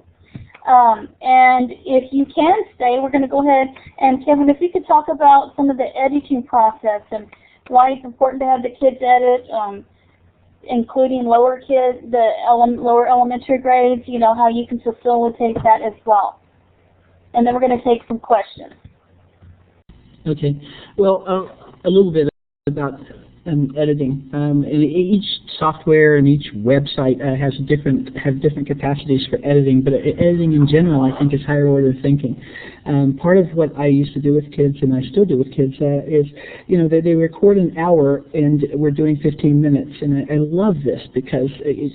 And if you can stay, we're going to go ahead and, Kevin, if you could talk about some of the editing process and why it's important to have the kids edit, including lower kids, the lower elementary grades, you know, how you can facilitate that as well. And then we're going to take some questions. Okay. Well, a little bit about editing. Each software and each website have different capacities for editing, but editing in general, I think, is higher order thinking. Part of what I used to do with kids, and I still do with kids, is, you know, they record an hour and we're doing 15 minutes, and I love this because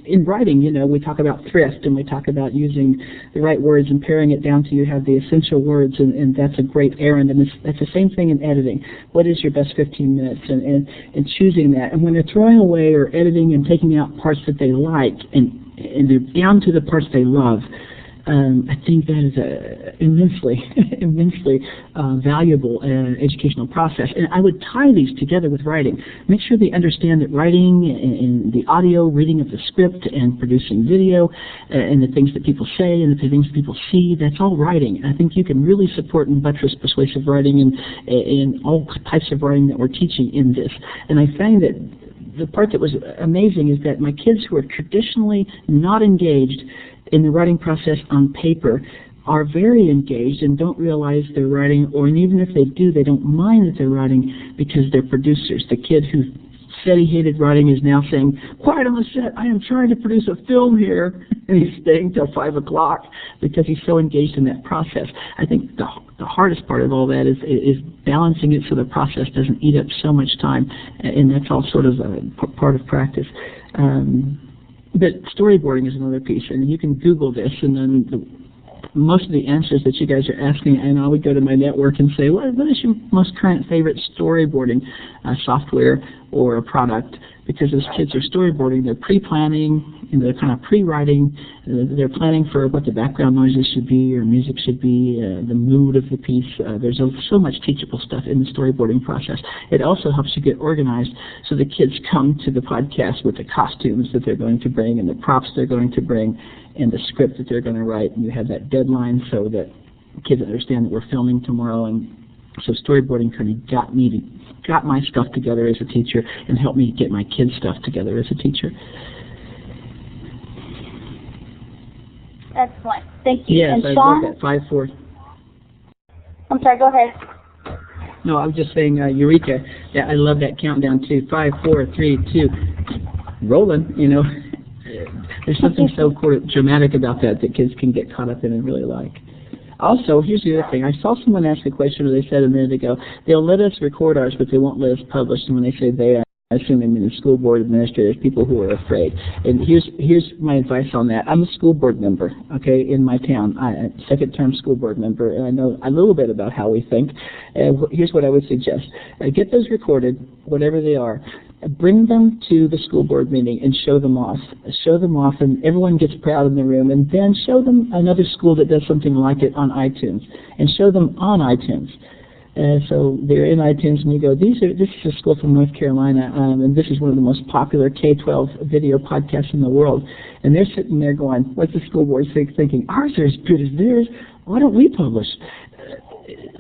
in writing, you know, we talk about thrift and we talk about using the right words and paring it down till you have the essential words, and that's a great errand, and that's the same thing in editing. What is your best 15 minutes, and choosing that, and when they're throwing away or editing and taking out parts that they like and they're down to the parts they love, I think that is a immensely valuable educational process. And I would tie these together with writing. Make sure they understand that writing and the audio, reading of the script, and producing video, and the things that people say and the things that people see, that's all writing. I think you can really support and buttress persuasive writing and all types of writing that we're teaching in this. And I find that the part that was amazing is that my kids who are traditionally not engaged in the writing process on paper are very engaged and don't realize they're writing, or even if they do, they don't mind that they're writing because they're producers. The kid who said he hated writing is now saying, "Quiet on the set, I am trying to produce a film here," and he's staying till 5 o'clock because he's so engaged in that process. I think the hardest part of all that is balancing it so the process doesn't eat up so much time, and that's all sort of part of practice. But storyboarding is another piece, and you can Google this, and then most of the answers that you guys are asking, and I would go to my network and say, what is your most current favorite storyboarding software or a product? Because as kids are storyboarding, they're pre-planning, and they're kind of pre-writing, they're planning for what the background noises should be, or music should be, the mood of the piece. There's so much teachable stuff in the storyboarding process. It also helps you get organized so the kids come to the podcast with the costumes that they're going to bring and the props they're going to bring and the script that they're going to write, and you have that deadline so that kids understand that we're filming tomorrow. And so storyboarding kind of got my stuff together as a teacher and helped me get my kids' stuff together as a teacher. Excellent. Thank you. Yes, and I Sean? love that. 5, 4. I'm sorry, go ahead. No, I was just saying, Eureka. Yeah, I love that countdown too. 5, 4, 3, 2. Rolling, you know. There's something so dramatic about that kids can get caught up in and really like. Also, here's the other thing. I saw someone ask a question, or they said a minute ago, they'll let us record ours, but they won't let us publish. And when they say they, I assume they mean the school board administrators, people who are afraid. And here's my advice on that. I'm a school board member, okay, in my town. I'm a second-term school board member, and I know a little bit about how we think. Here's what I would suggest. Get those recorded, whatever they are. Bring them to the school board meeting and show them off. Show them off, and everyone gets proud in the room. And then show them another school that does something like it on iTunes, and show them on iTunes. So they're in iTunes, and you go, this is a school from North Carolina, and this is one of the most popular K-12 video podcasts in the world. And they're sitting there going, what's the school board thinking? Ours are as good as theirs. Why don't we publish?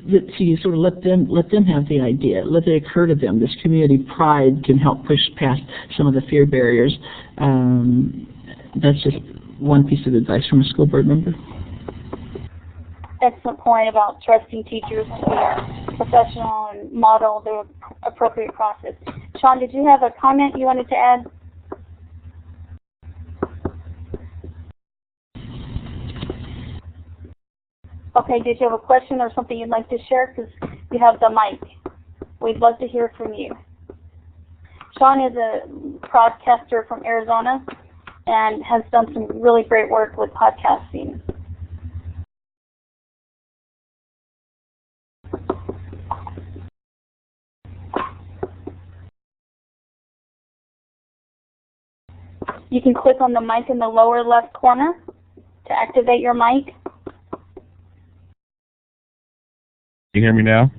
So you sort of let them have the idea, let it occur to them. This community pride can help push past some of the fear barriers. That's just one piece of advice from a school board member. Excellent point about trusting teachers to be professional and model the appropriate process. Sean, did you have a comment you wanted to add? Okay, did you have a question or something you'd like to share? Because you have the mic. We'd love to hear from you. Sean is a broadcaster from Arizona, and has done some really great work with podcasting. You can click on the mic in the lower left corner to activate your mic. Can you hear me now?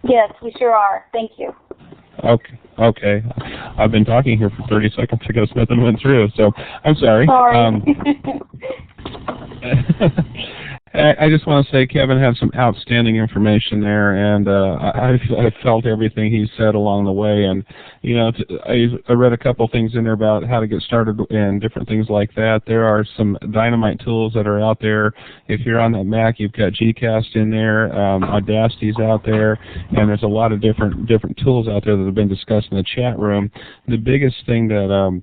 Yes, we sure are. Thank you. Okay. I've been talking here for 30 seconds because nothing went through, so I'm sorry. Sorry. I just want to say Kevin had some outstanding information there, and I felt everything he said along the way. And you know, I read a couple things in there about how to get started and different things like that. There are some dynamite tools that are out there. If you're on that Mac, you've got Gcast in there, Audacity's out there, and there's a lot of different tools out there that have been discussed in the chat room. The biggest thing that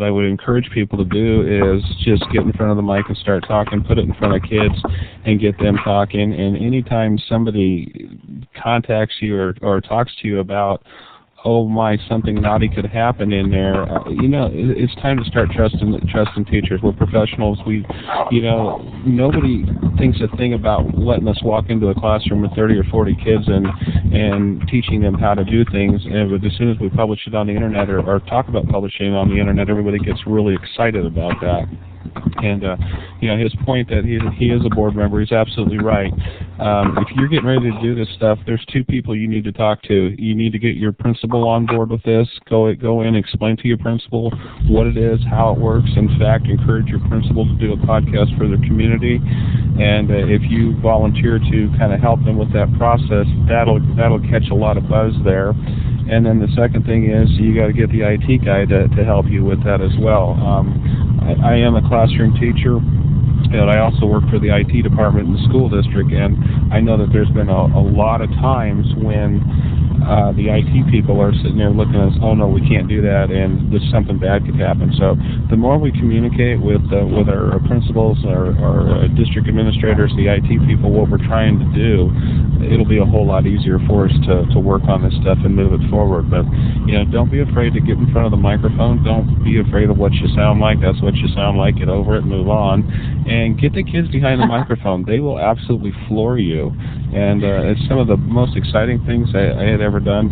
I would encourage people to do is just get in front of the mic and start talking, put it in front of kids and get them talking. And anytime somebody contacts you or talks to you about, oh my, something naughty could happen in there, you know, it's time to start trusting teachers. We're professionals. Nobody thinks a thing about letting us walk into a classroom with 30 or 40 kids and teaching them how to do things. And as soon as we publish it on the internet or talk about publishing on the internet, everybody gets really excited about that. And his point that he is a board member, he's absolutely right. If you're getting ready to do this stuff, there's two people you need to talk to. You need to get your principal on board with this. Go in, explain to your principal what it is, how it works. In fact, encourage your principal to do a podcast for their community. And if you volunteer to kind of help them with that process, that'll catch a lot of buzz there. And then the second thing is you got to get the IT guy to help you with that as well. I am a classroom teacher, and I also work for the IT department in the school district, and I know that there's been a lot of times when the IT people are sitting there looking at us, oh no, we can't do that, and something bad could happen. So the more we communicate with our principals, our district administrators, the IT people, what we're trying to do, it'll be a whole lot easier for us to work on this stuff and move it forward. But don't be afraid to get in front of the microphone. Don't be afraid of what you sound like. That's what you sound like. Get over it, move on, and get the kids behind the microphone. They will absolutely floor you, and it's some of the most exciting things I had ever done.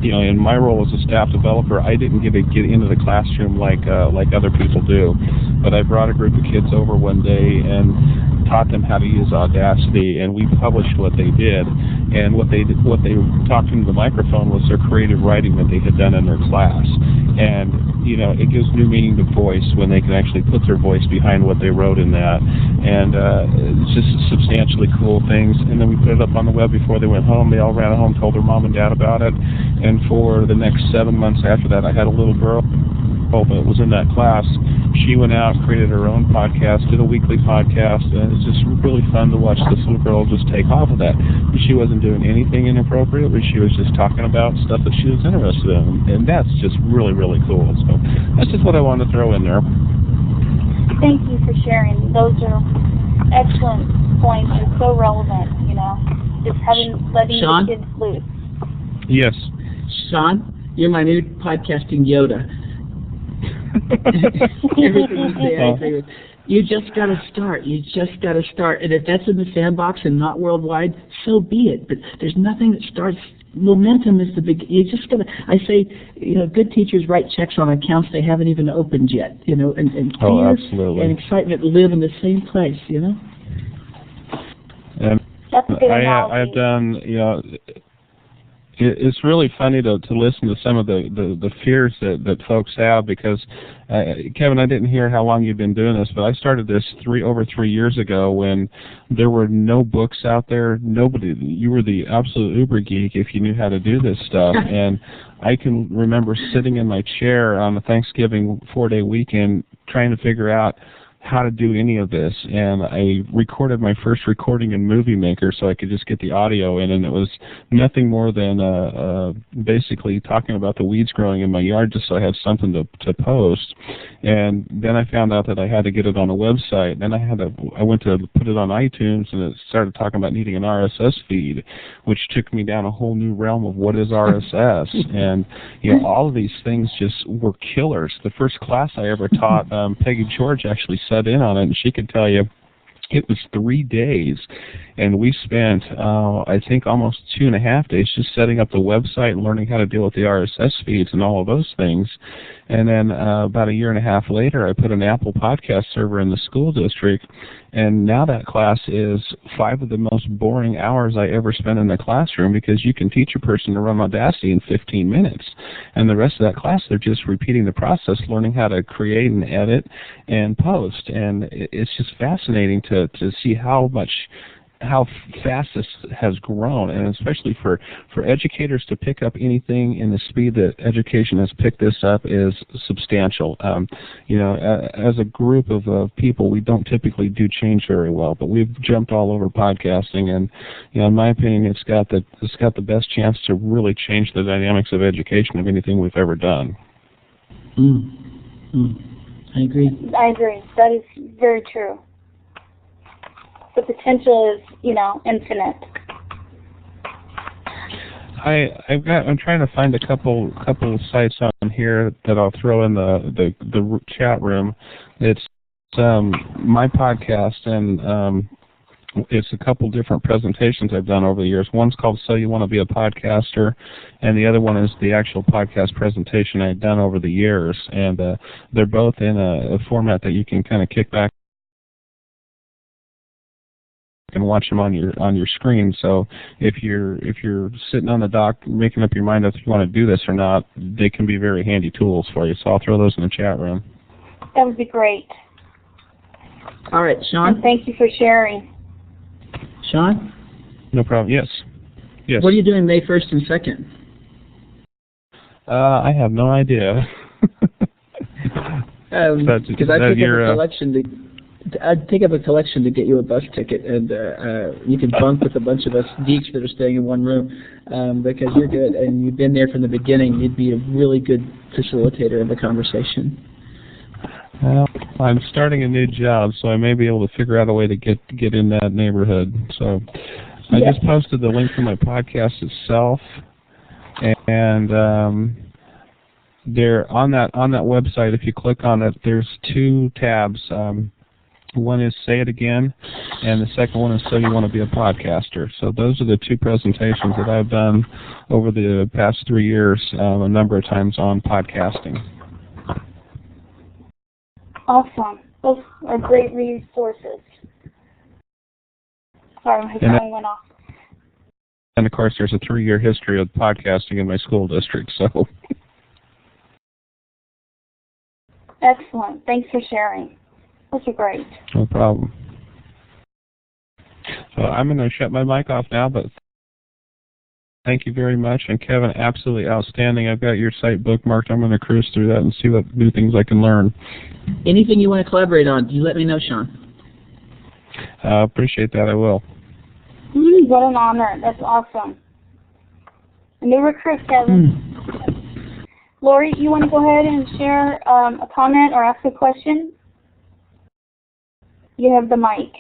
In my role as a staff developer, I didn't get into the classroom like other people do, but I brought a group of kids over one day and taught them how to use Audacity, and we published what they did. And what they talked into the microphone was their creative writing that they had done in their class. And it gives new meaning to voice when they can actually put their voice behind what they wrote in that. And it's just substantially cool things. And then we put it up on the web before they went home. They all ran home, told their mom and dad about it. And for the next 7 months after that, I had a little girl that was in that class. She went out, created her own podcast, did a weekly podcast, and it's just really fun to watch this little girl just take off of that. She wasn't doing anything inappropriate, but she was just talking about stuff that she was interested in, and that's just really, really cool. So that's just what I wanted to throw in there. Thank you for sharing. Those are excellent points and so relevant, just letting Sean? the kids loose. Yes. Sean, you're my new podcasting Yoda. Everything you say, I agree with. You just got to start. And if that's in the sandbox and not worldwide, so be it. But there's nothing that starts. Momentum is the big. You just got to. I say, good teachers write checks on accounts they haven't even opened yet. And fear absolutely. and excitement live in the same place. And That's a good analogy. I've done. It's really funny to listen to some of the fears that folks have because, Kevin, I didn't hear how long you've been doing this, but I started this over 3 years ago when there were no books out there. You were the absolute uber geek if you knew how to do this stuff. And I can remember sitting in my chair on a Thanksgiving 4-day weekend trying to figure out how to do any of this, and I recorded my first recording in Movie Maker so I could just get the audio in, and it was nothing more than basically talking about the weeds growing in my yard just so I had something to post. And then I found out that I had to get it on a website. Then I went to put it on iTunes, and it started talking about needing an RSS feed, which took me down a whole new realm of what is RSS. And all of these things just were killers. The first class I ever taught, Peggy George actually sat in on it, and she could tell you it was 3 days, and we spent, I think, almost 2.5 days just setting up the website and learning how to deal with the RSS feeds and all of those things. And then about 1.5 years later, I put an Apple podcast server in the school district, and now that class is 5 of the most boring hours I ever spent in the classroom, because you can teach a person to run Audacity in 15 minutes. And the rest of that class, they're just repeating the process, learning how to create and edit and post. And it's just fascinating to see how fast this has grown, and especially for educators to pick up anything in the speed that education has picked this up is substantial. As a group of people, we don't typically do change very well, but we've jumped all over podcasting, and in my opinion, it's got the best chance to really change the dynamics of education of anything we've ever done. I agree. That is very true. The potential is, infinite. I'm trying to find a couple sites on here that I'll throw in the chat room. It's my podcast, and it's a couple different presentations I've done over the years. One's called So You Want to Be a Podcaster, and the other one is the actual podcast presentation I've done over the years. And they're both in a format that you can kind of kick back and watch them on your screen. So if you're sitting on the dock making up your mind if you want to do this or not, they can be very handy tools for you. So I'll throw those in the chat room. That would be great. All right, Sean. And thank you for sharing. Sean? No problem. Yes. What are you doing May 1st and 2nd? I have no idea. Because I'd pick up a collection to get you a bus ticket, and you can bunk with a bunch of us geeks that are staying in one room, because you're good, and you've been there from the beginning. You'd be a really good facilitator of the conversation. Well, I'm starting a new job, so I may be able to figure out a way to get in that neighborhood. So I just posted the link to my podcast itself, and there on that website, if you click on it, there's 2 tabs. One is Say It Again, and the second one is So You Want to Be a Podcaster. So those are the 2 presentations that I've done over the past 3 years, a number of times on podcasting. Awesome. Those are great resources. Sorry, my phone went off. And of course, there's a 3-year history of podcasting in my school district. So. Excellent. Thanks for sharing. Those are great. No problem. So I'm going to shut my mic off now, but thank you very much. And Kevin, absolutely outstanding. I've got your site bookmarked. I'm going to cruise through that and see what new things I can learn. Anything you want to collaborate on, you let me know, Sean. Appreciate that. I will. What an honor. That's awesome. A new recruit, Kevin. Lori, you want to go ahead and share a comment or ask a question? You have the mic.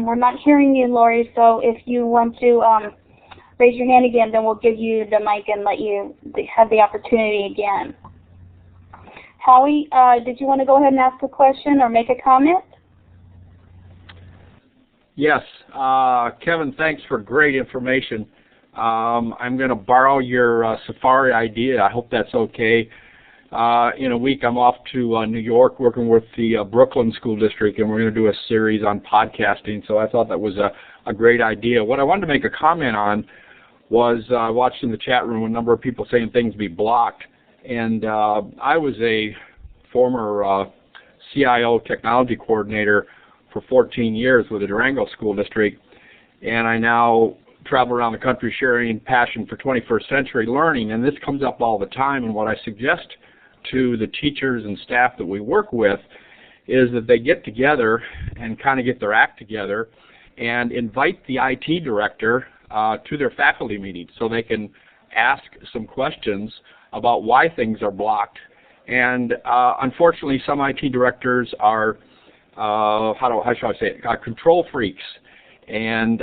We're not hearing you, Lori, so if you want to raise your hand again, then we'll give you the mic and let you have the opportunity again. Howie, did you want to go ahead and ask a question or make a comment? Yes. Kevin, thanks for great information. I'm going to borrow your Safari idea. I hope that's okay. In a week, I'm off to New York working with the Brooklyn School District, and we're going to do a series on podcasting, so I thought that was a great idea. What I wanted to make a comment on was I watched in the chat room a number of people saying things be blocked. And I was a former CIO technology coordinator for 14 years with the Durango School District, and I now travel around the country sharing passion for 21st century learning, and this comes up all the time. And what I suggest to the teachers and staff that we work with is that they get together and kind of get their act together and invite the IT director to their faculty meetings so they can ask some questions about why things are blocked. And unfortunately, some IT directors are, how shall I say it, control freaks. And,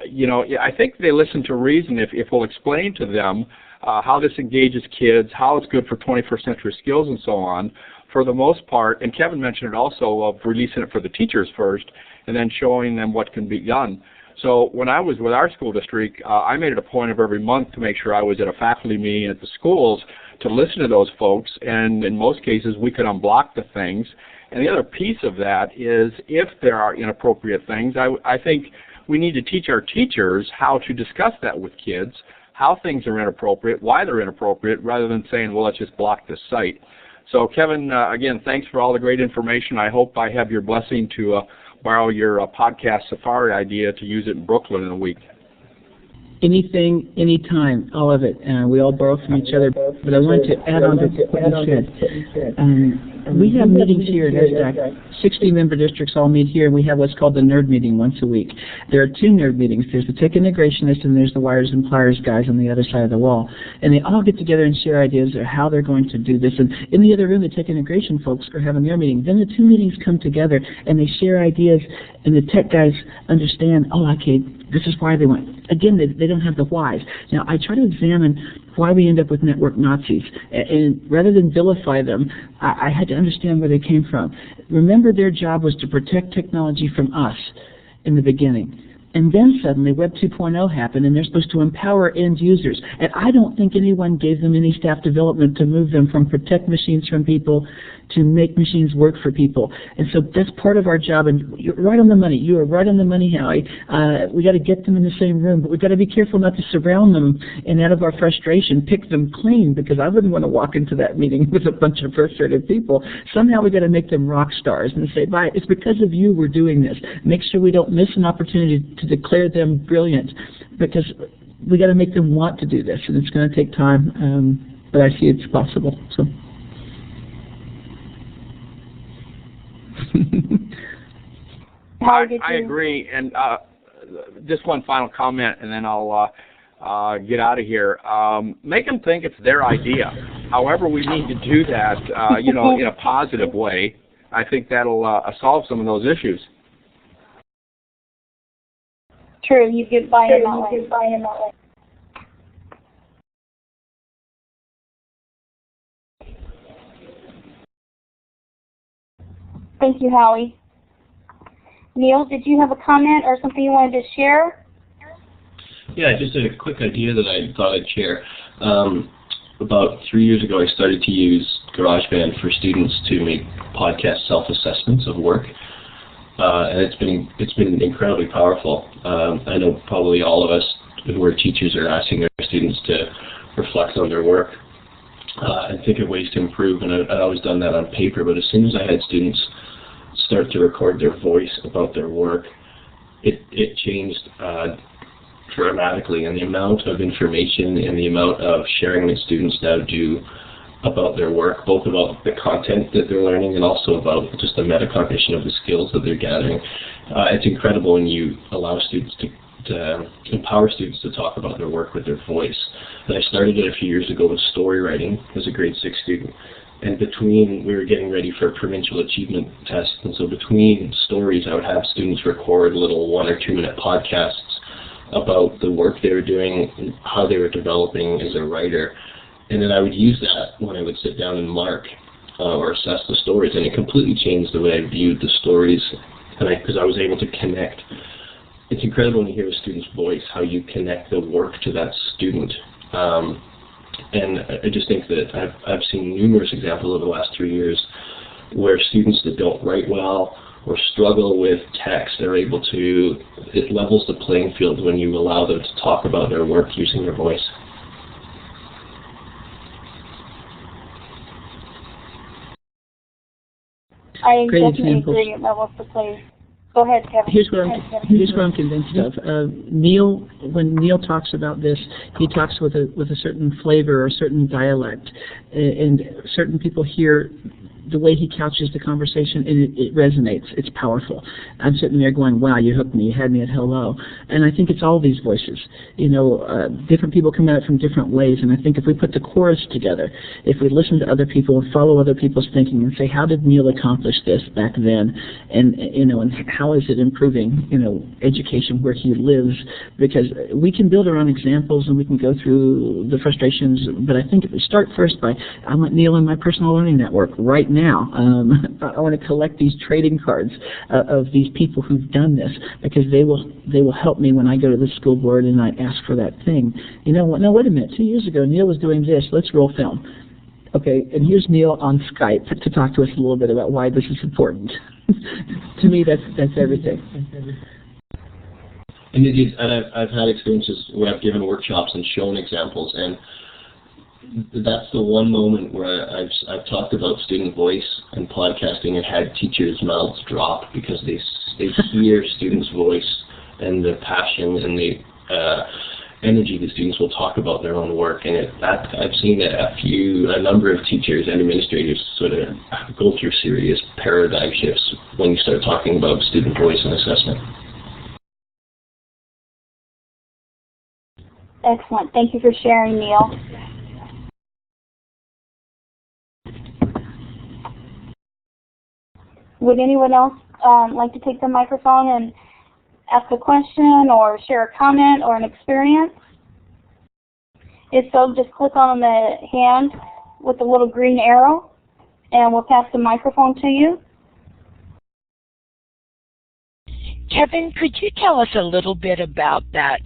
you know, I think they listen to reason if we'll explain to them how this engages kids, how it's good for 21st century skills and so on. For the most part, and Kevin mentioned it also, of releasing it for the teachers first and then showing them what can be done. So when I was with our school district, I made it a point of every month to make sure I was at a faculty meeting at the schools to listen to those folks, and in most cases we could unblock the things. And the other piece of that is if there are inappropriate things, I think we need to teach our teachers how to discuss that with kids, how things are inappropriate, why they're inappropriate, rather than saying, well, let's just block this site. So Kevin, again, thanks for all the great information. I hope I have your blessing to borrow your podcast Safari idea to use it in Brooklyn in a week. Anything, anytime, all of it. We all borrow from each other. But I wanted to add on to what you said. We have meetings here at SDAC. 60 member districts all meet here, and we have what's called the nerd meeting once a week. There are two nerd meetings. There's the tech integrationist, and there's the wires and pliers guys on the other side of the wall. And they all get together and share ideas of how they're going to do this. And in the other room, the tech integration folks are having their meeting. Then the two meetings come together, and they share ideas, and the tech guys understand, oh, okay, this is why they went. Again, they don't have the whys. Now, I try to examine why we end up with network Nazis. And rather than vilify them, I had to understand where they came from. Remember, their job was to protect technology from us in the beginning. And then suddenly Web 2.0 happened, and they're supposed to empower end users. And I don't think anyone gave them any staff development to move them from protect machines from people to make machines work for people. And so that's part of our job. And you're right on the money. You are right on the money, Howie. We got to get them in the same room, but we've got to be careful not to surround them and out of our frustration pick them clean, because I wouldn't want to walk into that meeting with a bunch of frustrated people. Somehow we got to make them rock stars and say, bye, it's because of you we're doing this. Make sure we don't miss an opportunity to declare them brilliant, because we got to make them want to do this, and it's going to take time, but I see it's possible. So. I agree, and just one final comment, and then I'll get out of here. Make them think it's their idea. However we need to do that, you know, in a positive way, I think that'll solve some of those issues. True, you get buy-in that way. Thank you, Howie. Neil, did you have a comment or something you wanted to share? Yeah, just a quick idea that I thought I'd share. About 3 years ago, I started to use GarageBand for students to make podcast self-assessments of work. And it's been incredibly powerful. I know probably all of us who are teachers are asking our students to reflect on their work and think of ways to improve. And I'd always done that on paper, but as soon as I had students start to record their voice about their work, it changed dramatically. And the amount of information and the amount of sharing that students now do about their work, both about the content that they're learning and also about just the metacognition of the skills that they're gathering. It's incredible when you allow students to empower students to talk about their work with their voice. And I started it a few years ago with story writing as a grade 6 student. And we were getting ready for a provincial achievement test, and so between stories I would have students record little 1 or 2 minute podcasts about the work they were doing, how they were developing as a writer. And then I would use that when I would sit down and mark or assess the stories, and it completely changed the way I viewed the stories, because I was able to connect. It's incredible when you hear a student's voice, how you connect the work to that student. And I just think that I've seen numerous examples over the last 3 years where students that don't write well or struggle with text, they're able to, it levels the playing field when you allow them to talk about their work using their voice. I Great definitely examples. agree. It levels the play. Go ahead, Kevin. Here's what I'm convinced of. Neil, when Neil talks about this, he talks with a certain flavor or a certain dialect, and certain people hear the way he couches the conversation, and it resonates. It's powerful. I'm sitting there going, wow, you hooked me. You had me at hello. And I think it's all these voices. You know, different people come at it from different ways, and I think if we put the chorus together, if we listen to other people and follow other people's thinking and say, how did Neil accomplish this back then? And, you know, and how is it improving, you know, education where he lives? Because we can build our own examples and we can go through the frustrations, but I think if we start first by, I want Neil in my personal learning network right now. I want to collect these trading cards of these people who've done this, because they will help me when I go to the school board and I ask for that thing. You know what? No, wait a minute. 2 years ago, Neil was doing this. Let's roll film. Okay, and here's Neil on Skype to talk to us a little bit about why this is important. To me, that's everything. And I've had experiences where I've given workshops and shown examples, and that's the one moment where I've talked about student voice and podcasting and had teachers' mouths drop because they hear students' voice and the passion and the energy that students will talk about their own work. And I've seen that a number of teachers and administrators sort of go through serious paradigm shifts when you start talking about student voice and assessment. Excellent. Thank you for sharing, Neil. Would anyone else like to take the microphone and ask a question or share a comment or an experience? If so, just click on the hand with the little green arrow, and we'll pass the microphone to you. Kevin, could you tell us a little bit about that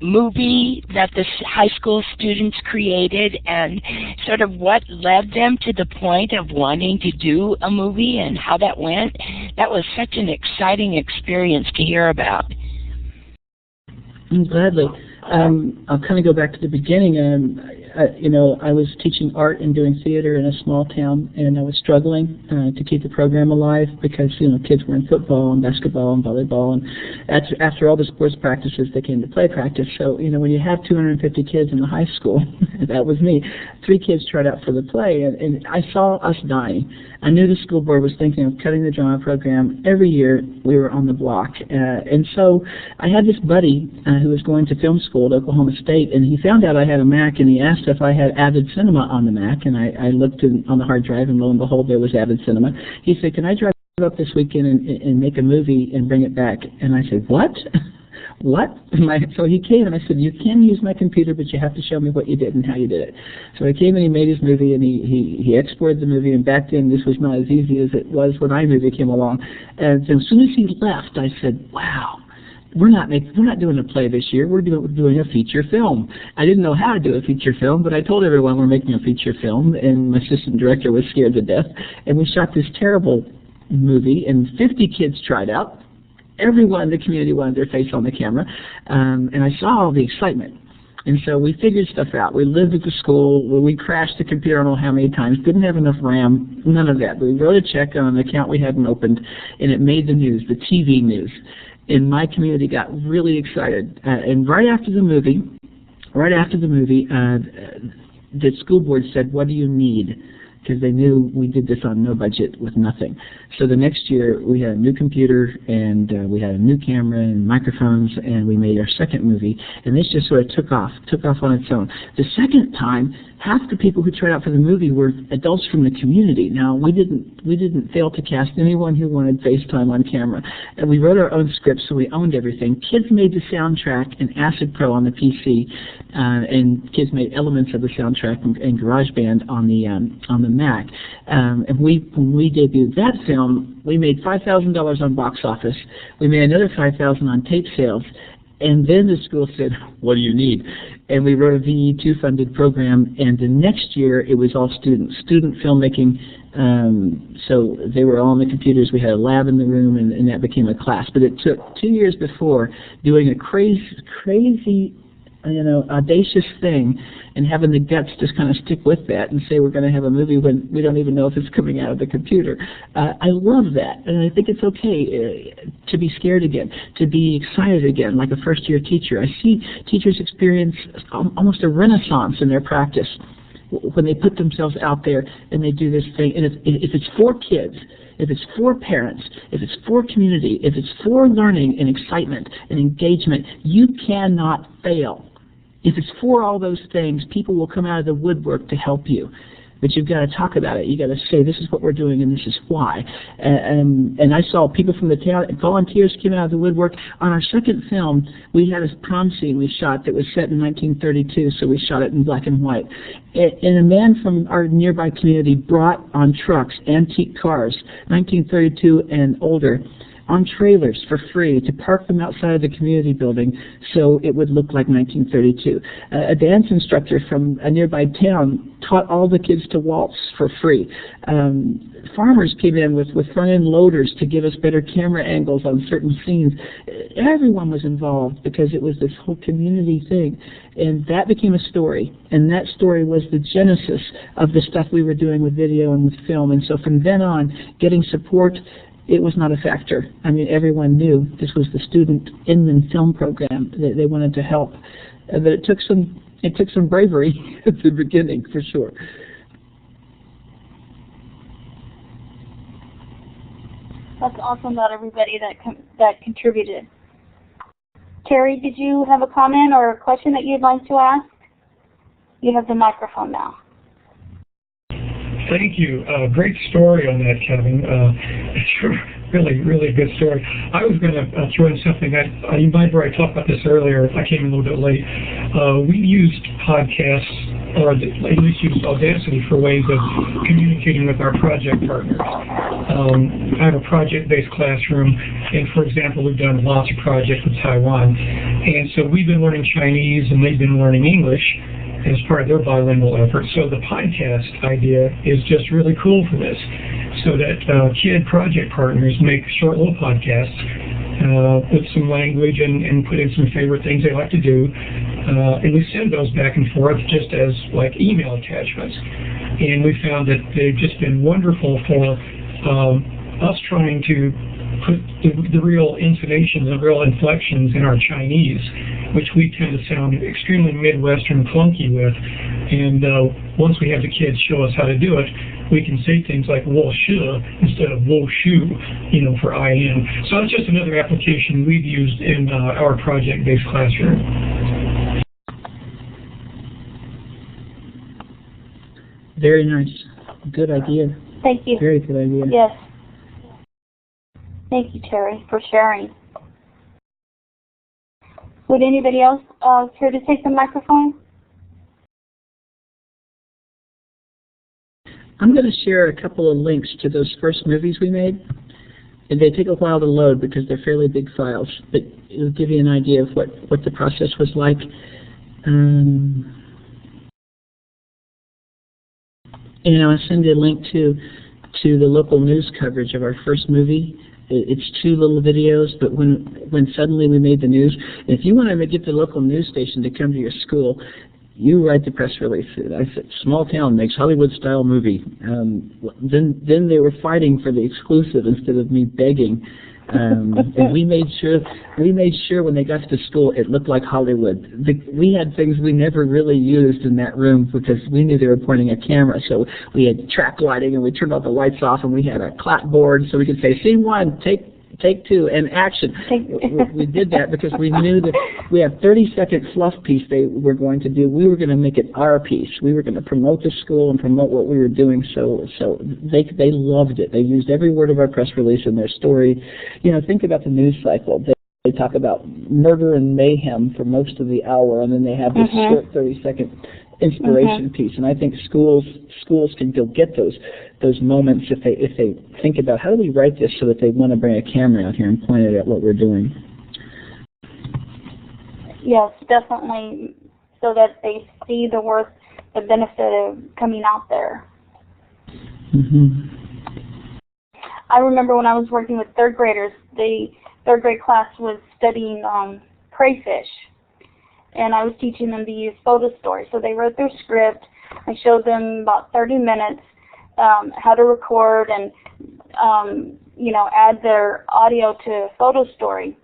movie that the high school students created and sort of what led them to the point of wanting to do a movie and how that went? That was such an exciting experience to hear about. Gladly. I'll kind of go back to the beginning. You know, I was teaching art and doing theater in a small town, and I was struggling to keep the program alive because, you know, kids were in football and basketball and volleyball, and after all the sports practices, they came to play practice. So, you know, when you have 250 kids in the high school, that was me, 3 kids tried out for the play, and I saw us dying. I knew the school board was thinking of cutting the drama program. Every year we were on the block, and so I had this buddy who was going to film school at Oklahoma State, and he found out I had a Mac, and he asked if I had Avid Cinema on the Mac, and I looked on the hard drive, and lo and behold, there was Avid Cinema. He said, can I drive up this weekend and make a movie and bring it back? And I said, what? What? So he came, and I said, you can use my computer, but you have to show me what you did and how you did it. So he came and he made his movie, and he exported the movie, and back then this was not as easy as it was when iMovie came along. And as soon as he left, I said, wow. We're not doing a play this year. We're doing a feature film. I didn't know how to do a feature film, but I told everyone we're making a feature film, and my assistant director was scared to death. And we shot this terrible movie, and 50 kids tried out. Everyone in the community wanted their face on the camera, and I saw all the excitement. And so we figured stuff out. We lived at the school. We crashed the computer I don't know how many times. Didn't have enough RAM. None of that. We wrote a check on an account we hadn't opened, and it made the news, the TV news. And my community got really excited. And right after the movie, the school board said, what do you need? Because they knew we did this on no budget with nothing. So the next year we had a new computer, and we had a new camera and microphones, and we made our second movie. And this just sort of took off on its own. The second time, half the people who tried out for the movie were adults from the community. Now, we didn't fail to cast anyone who wanted FaceTime on camera. And we wrote our own script, so we owned everything. Kids made the soundtrack in Acid Pro on the PC, and kids made elements of the soundtrack in GarageBand on the Mac. And when we debuted that film, we made $5,000 on box office. We made another $5,000 on tape sales. And then the school said, what do you need? And we wrote a VE2 funded program, and the next year it was all student filmmaking. So they were all on the computers. We had a lab in the room, and that became a class. But it took 2 years before doing a crazy, audacious thing and having the guts just kind of stick with that and say we're going to have a movie when we don't even know if it's coming out of the computer. I love that, and I think it's okay to be scared again, to be excited again, like a first-year teacher. I see teachers experience almost a renaissance in their practice when they put themselves out there and they do this thing. And if it's for kids, if it's for parents, if it's for community, if it's for learning and excitement and engagement, you cannot fail. If it's for all those things, people will come out of the woodwork to help you. But you've got to talk about it. You've got to say, this is what we're doing and this is why. And I saw people from the town, volunteers came out of the woodwork. On our second film, we had a prom scene we shot that was set in 1932, so we shot it in black and white. And a man from our nearby community brought on trucks antique cars, 1932 and older, on trailers for free to park them outside of the community building so it would look like 1932. A dance instructor from a nearby town taught all the kids to waltz for free. Farmers came in with front-end loaders to give us better camera angles on certain scenes. Everyone was involved because it was this whole community thing. And that became a story. And that story was the genesis of the stuff we were doing with video and with film. And so from then on, getting support, it was not a factor. I mean, everyone knew this was the student Inman film program. They wanted to help. But it took some bravery at the beginning, for sure. That's awesome about everybody that contributed. Terry, did you have a comment or a question that you'd like to ask? You have the microphone now. Thank you. Great story on that, Kevin. Really, really good story. I was going to throw in something that you might have already talked about this earlier. I came a little bit late. We used podcasts, or at least used Audacity for ways of communicating with our project partners. I have a project-based classroom, and for example, we've done lots of projects with Taiwan. And so we've been learning Chinese, and they've been learning English as part of their bilingual effort. So the podcast idea is just really cool for this, so that kid project partners make short little podcasts with some language and put in some favorite things they like to do, and we send those back and forth just as like email attachments. And we found that they've just been wonderful for us trying to put the real intonations and real inflections in our Chinese, which we tend to sound extremely Midwestern clunky with. And once we have the kids show us how to do it, we can say things like "wo shi" instead of "wo shu," for IN. So it's just another application we've used in our project-based classroom. Very nice. Good idea. Thank you. Very good idea. Yes. Thank you, Terry, for sharing. Would anybody else care to take the microphone? I'm going to share a couple of links to those first movies we made. And they take a while to load because they're fairly big files, but it'll give you an idea of what the process was like. And I'll send you a link to the local news coverage of our first movie. It's 2 little videos, but when suddenly we made the news, if you want to get the local news station to come to your school, you write the press release. I said, small town makes Hollywood-style movie. Then they were fighting for the exclusive instead of me begging. And we made sure when they got to the school it looked like Hollywood. We had things we never really used in that room because we knew they were pointing a camera. So we had track lighting, and we turned all the lights off, and we had a clapboard so we could say, scene 1, take 2, and action. We did that because we knew that we had 30-second fluff piece they were going to do. We were going to make it our piece. We were going to promote the school and promote what we were doing. So they loved it. They used every word of our press release in their story. Think about the news cycle. They talk about murder and mayhem for most of the hour, and then they have this short 30-second inspiration piece. And I think schools can go get those moments if they think about how do we write this so that they want to bring a camera out here and point it at what we're doing. Yes, definitely, so that they see the benefit of coming out there. Mm-hmm. I remember when I was working with third graders, the third grade class was studying crayfish, and I was teaching them to use photo story. So they wrote their script. I showed them about 30 minutes how to record and add their audio to photo story.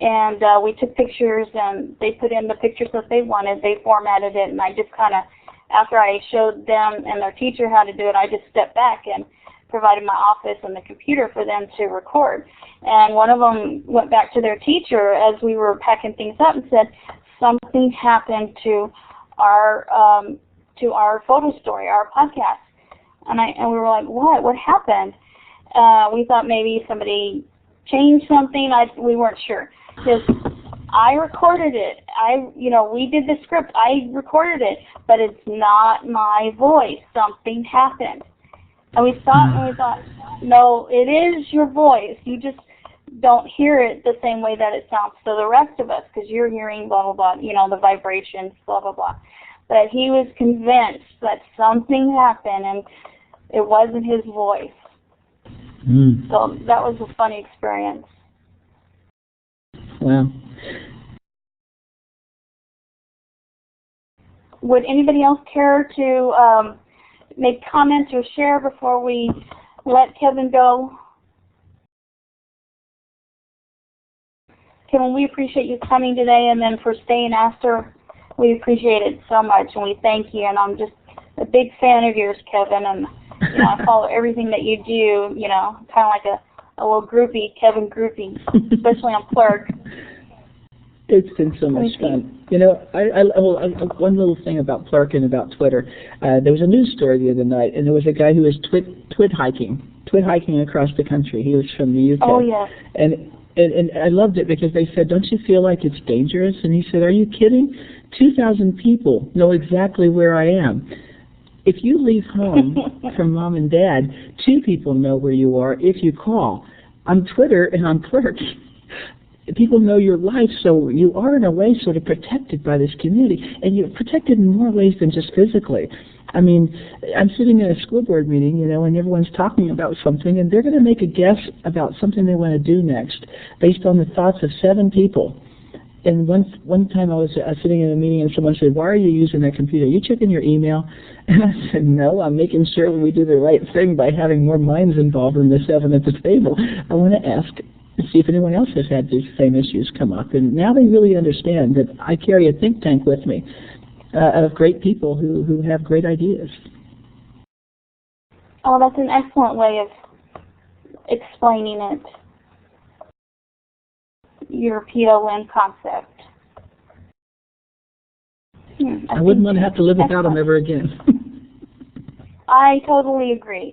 And we took pictures, and they put in the pictures that they wanted. They formatted it, and I just kind of, after I showed them and their teacher how to do it, I just stepped back and provided my office and the computer for them to record. And one of them went back to their teacher as we were packing things up and said, something happened to our photo story, our podcast. And we were like, what happened? We thought maybe somebody changed something. We weren't sure. Because I recorded it. We did the script. I recorded it, but it's not my voice. Something happened. And we thought, no, it is your voice. You just don't hear it the same way that it sounds to the rest of us, because you're hearing blah, blah, blah, the vibrations, blah, blah, blah. But he was convinced that something happened, and it wasn't his voice. Mm. So that was a funny experience. Wow. Would anybody else care to make comments or share before we let Kevin go? Kevin, we appreciate you coming today, and then for staying after. We appreciate it so much, and we thank you. And I'm just a big fan of yours, Kevin, and I follow everything that you do, kind of like a little groupie, Kevin groupie, especially on Plurk. It's been so much fun. One little thing about Plurk and about Twitter. There was a news story the other night, and there was a guy who was twit hiking across the country. He was from the UK. Oh, yes. And I loved it because they said, don't you feel like it's dangerous? And he said, are you kidding? 2,000 people know exactly where I am. If you leave home from mom and dad, 2 people know where you are if you call. On Twitter and on Plurk, people know your life, so you are in a way sort of protected by this community, and you're protected in more ways than just physically. I mean, I'm sitting in a school board meeting, and everyone's talking about something, and they're going to make a guess about something they want to do next based on the thoughts of 7 people. And one time I was sitting in a meeting, and someone said, why are you using that computer? Are you checking your email? And I said, no, I'm making sure we do the right thing by having more minds involved than the 7 at the table. I want to ask and see if anyone else has had these same issues come up. And now they really understand that I carry a think tank with me of great people who have great ideas. Oh, that's an excellent way of explaining it. Your PLN concept. I wouldn't want to have to live without them ever again. I totally agree.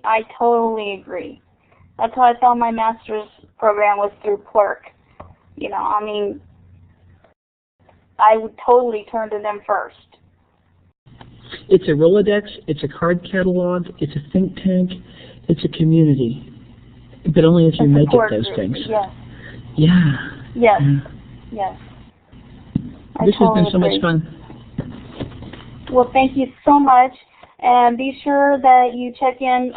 That's how I found my master's program, was through Plurk. I would totally turn to them first. It's a Rolodex, it's a card catalog, it's a think tank, it's a community. But only if you make it those things. Yes. Yeah. Yes. Yes. This has been so much fun. Well, thank you so much. And be sure that you check in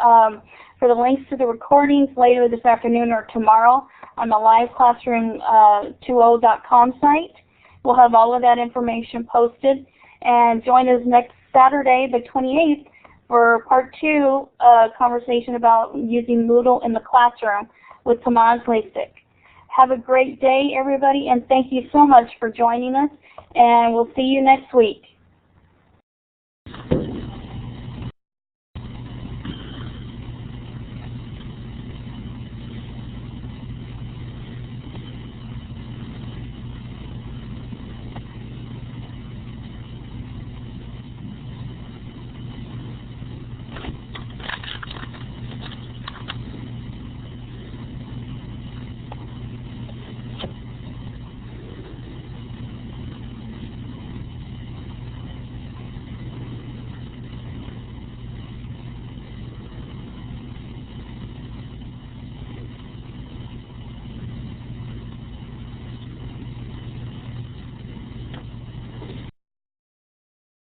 for the links to the recordings later this afternoon or tomorrow on the liveclassroom20.com site. We'll have all of that information posted. And join us next Saturday, the 28th, for part 2, conversation about using Moodle in the classroom with Tomas Lasik. Have a great day, everybody, and thank you so much for joining us, and we'll see you next week.